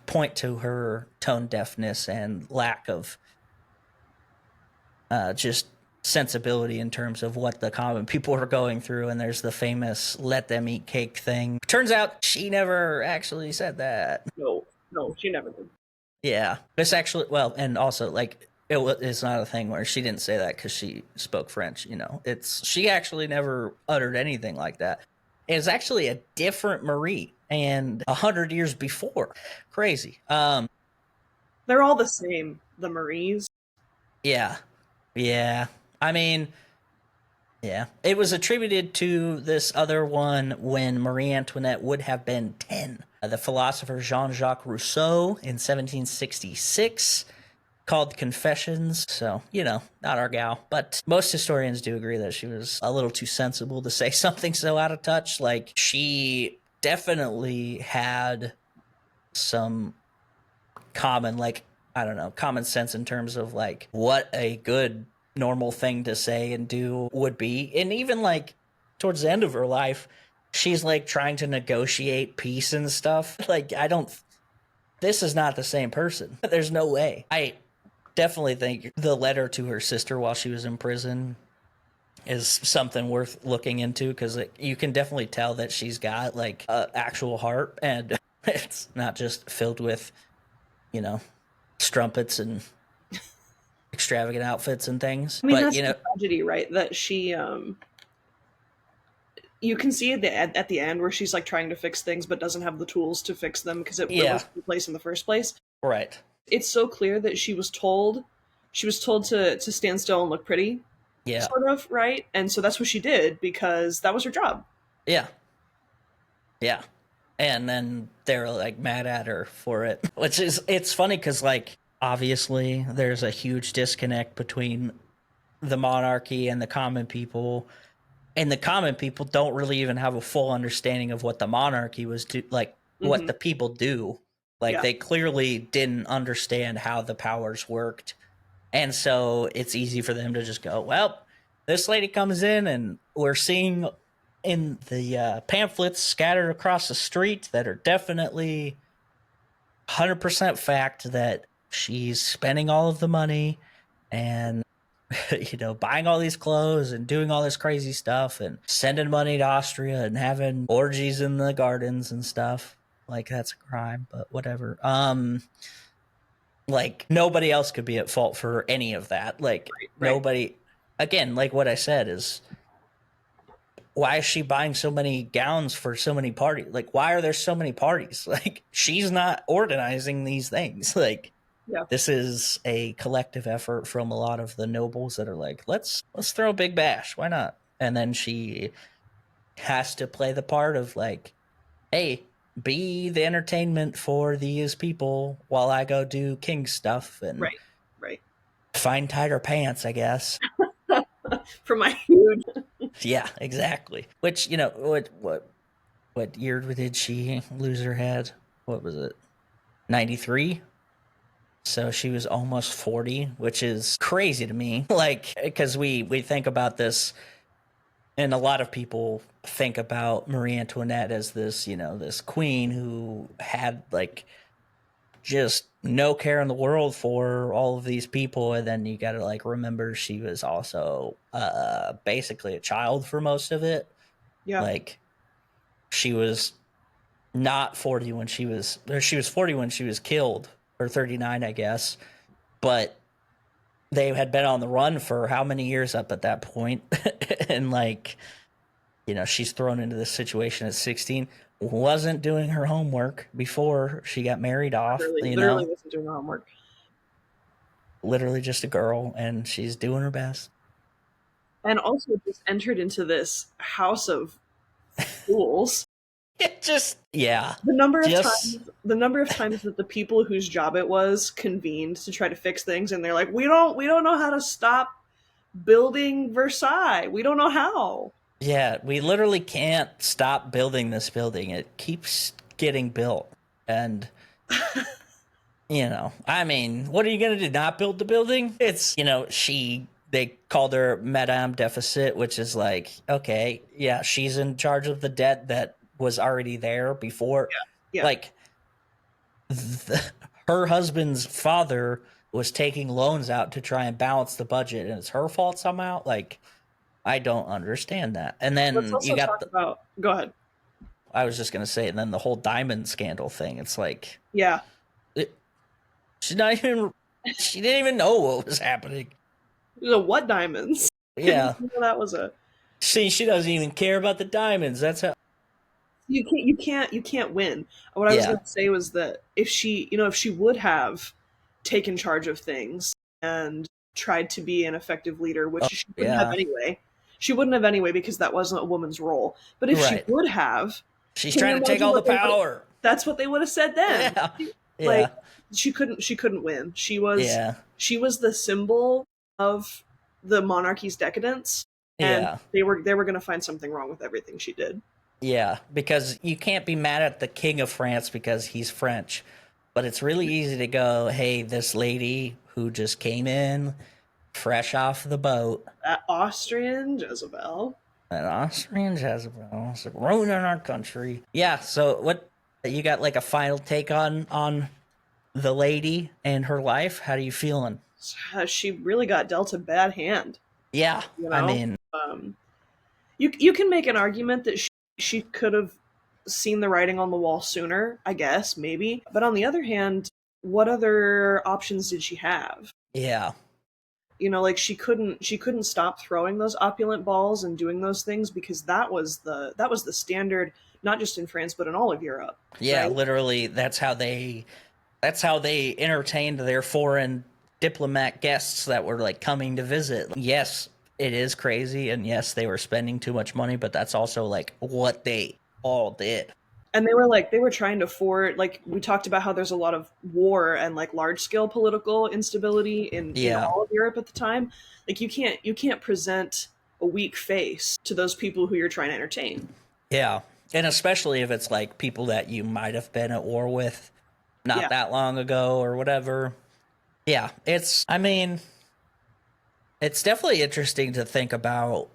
point to her tone deafness and lack of just sensibility in terms of what the common people are going through. And there's the famous let them eat cake thing. Turns out she never actually said that. No, she never did. Yeah. This actually, well, and also, like, It's not a thing where she didn't say that because she spoke French. She actually never uttered anything like that. It's actually a different Marie, and 100 years before. Crazy. They're all the same, the Maries. Yeah, yeah. I mean, yeah. It was attributed to this other one when Marie Antoinette would have been 10. The philosopher Jean-Jacques Rousseau in 1766 called Confessions. So, not our gal. But most historians do agree that she was a little too sensible to say something so out of touch. Like, she definitely had some common, like, I don't know, common sense in terms of like what a good normal thing to say and do would be. And even like towards the end of her life, she's like trying to negotiate peace and stuff. Like, this is not the same person. There's no way. I definitely think the letter to her sister while she was in prison is something worth looking into, because you can definitely tell that she's got like an actual heart, and it's not just filled with, strumpets and extravagant outfits and things. I mean, But that's the tragedy, right? That she, you can see at the end where she's like trying to fix things but doesn't have the tools to fix them because it Yeah. was in place in the first place. Right. It's so clear that she was told to stand still and look pretty, Yeah. sort of, right? And so that's what she did because that was her job. Yeah. Yeah. And then they're like mad at her for it, which is, it's funny because like obviously there's a huge disconnect between the monarchy and the common people, and the common people don't really even have a full understanding of what the monarchy was like what the people do. Like, they clearly didn't understand how the powers worked, and so it's easy for them to just go, well, this lady comes in and we're seeing in the pamphlets scattered across the street that are definitely 100% fact that she's spending all of the money and buying all these clothes and doing all this crazy stuff and sending money to Austria and having orgies in the gardens and stuff. Like, that's a crime, but whatever. Like, nobody else could be at fault for any of that. Like, Right. nobody, again, like what I said is, why is she buying so many gowns for so many parties? Like, why are there so many parties? Like, she's not organizing these things. Like, this is a collective effort from a lot of the nobles that are like, let's throw a big bash. Why not? And then she has to play the part of like, hey, be the entertainment for these people while I go do king stuff and right find tighter pants, I guess. for my huge. Yeah, exactly. Which, what year did she lose her head? What was it? 93? So she was almost 40, which is crazy to me. Like, because we think about this, and a lot of people think about Marie Antoinette as this, this queen who had like just no care in the world for all of these people. And then you got to like remember she was also basically a child for most of it. Yeah. Like, she was not 40 when she was 40 when she was killed, or 39, I guess. But they had been on the run for how many years up at that point? And like, she's thrown into this situation at 16, wasn't doing her homework before she got married off. Literally wasn't doing her homework. Literally just a girl, and she's doing her best. And also just entered into this house of fools. It just, yeah. The number of times that the people whose job it was convened to try to fix things, and they're like, we don't know how to stop building Versailles. We don't know how. Yeah, we literally can't stop building this building. It keeps getting built. And, I mean, what are you going to do? Not build the building? It's, they called her Madame Deficit, which is like, okay, yeah, she's in charge of the debt that was already there before. Yeah. Like, her husband's father was taking loans out to try and balance the budget, and it's her fault somehow. Like, I don't understand that. And then you got go ahead. I was just gonna say, and then the whole diamond scandal thing. It's like, yeah, she's not even She didn't even know what was happening. What diamonds? Yeah. That was a See, she doesn't even care about the diamonds. That's how. you can't win. What I was Yeah. going to say was that if she would have taken charge of things and tried to be an effective leader, which Oh, she wouldn't have yeah. anyway. She wouldn't have anyway because that wasn't a woman's role. But if she Right. would have, She's can you trying to take imagine all the what they would? power. That's what they would have said then. Yeah. Like Yeah. she couldn't win. Yeah. She was the symbol of the monarchy's decadence, and Yeah. they were going to find something wrong with everything she did. Yeah. Because you can't be mad at the King of France because he's French. But it's really easy to go, hey, this lady who just came in fresh off the boat, That Austrian Jezebel. an Austrian Jezebel, is ruining our country. Yeah. So what? You got like a final take on the lady and her life? How are you feeling? She really got dealt a bad hand. Yeah. You I know, mean, um, you can make an argument that she could have seen the writing on the wall sooner. I guess maybe, but on the other hand, what other options did she have? yeah. Like she couldn't stop throwing those opulent balls and doing those things because that was the standard, not just in France but in all of Europe, Yeah, right? literally that's how they entertained their foreign diplomat guests that were like coming to visit. Yes, it is crazy and yes, they were spending too much money, but that's also like what they all did. And they were trying to forward, like we talked about how there's a lot of war and like large scale political instability in Yeah. all of Europe at the time. Like you can't present a weak face to those people who you're trying to entertain. Yeah. And especially if it's like people that you might have been at war with not Yeah. that long ago or whatever. Yeah, I mean, it's definitely interesting to think about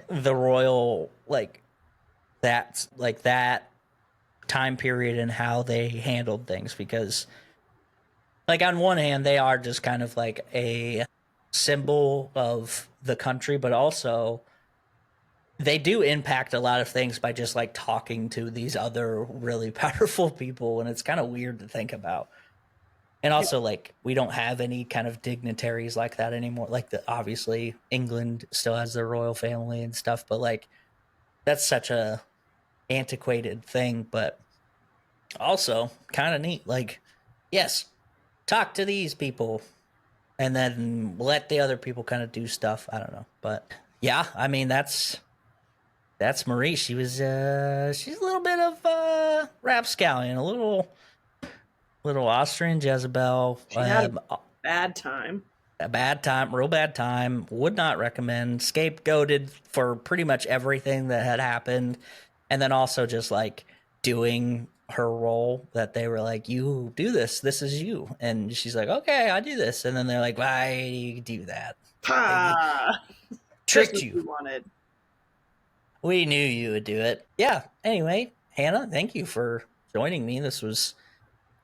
the royal that time period and how they handled things because like on one hand they are just kind of like a symbol of the country but also they do impact a lot of things by just like talking to these other really powerful people and it's kind of weird to think about. And Yeah. also, like, we don't have any kind of dignitaries like that anymore. Like, obviously, England still has their royal family and stuff, but like, that's such a antiquated thing. But also, kind of neat. Like, yes, talk to these people, and then let the other people kind of do stuff. I don't know, but yeah, I mean, that's Marie. She's a little bit of rapscallion, a little Austrian Jezebel. She had a bad time. A bad time, real bad time. Would not recommend. Scapegoated for pretty much everything that had happened. And then also just like doing her role that they were like, you do this. This is you. And she's like, okay, I do this. And then they're like, why do you do that? They Pa! Just tricked what you. we wanted. We knew you would do it. Yeah. Anyway, Hannah, thank you for joining me. This was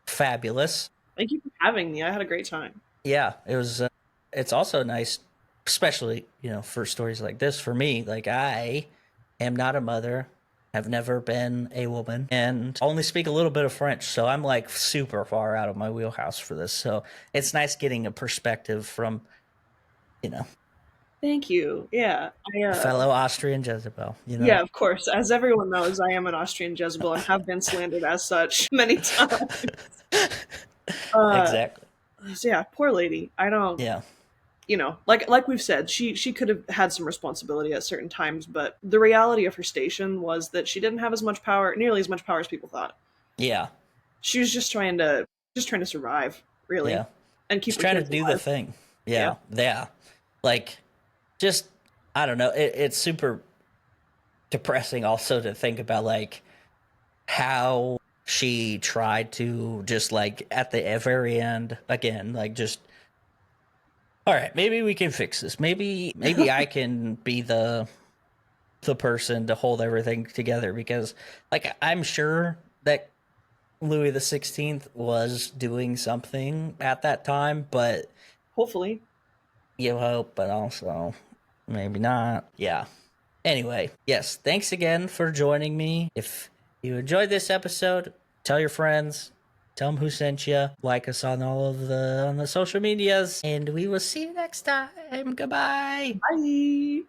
fabulous. Thank you for having me. I had a great time. Yeah, it was. It's also nice, especially for stories like this. For me, like I am not a mother, have never been a woman, and only speak a little bit of French. So I'm like super far out of my wheelhouse for this. So it's nice getting a perspective from you know Thank you. Yeah. fellow Austrian Jezebel. Yeah, of course. As everyone knows, I am an Austrian Jezebel and have been slandered as such many times. Uh, Exactly. so yeah, poor lady. I don't, Yeah. like we've said, she could have had some responsibility at certain times, but the reality of her station was that she didn't have as much power, nearly as much power as people thought. Yeah. She was just trying to survive, really, Yeah. and keep Just her trying to kids do the alive. thing. Yeah. Yeah. Yeah. Like just I don't know. It's super depressing also to think about like how she tried to just like at the very end again like just all right, maybe we can fix this, maybe I can be the person to hold everything together because like I'm sure that Louis the 16th was doing something at that time but Hopefully. you hope but also maybe not. Yeah. Anyway, yes, thanks again for joining me. If you enjoyed this episode, tell your friends, Tell them who sent you. Like us on all of the social medias, and we will see you next time. Goodbye. Bye.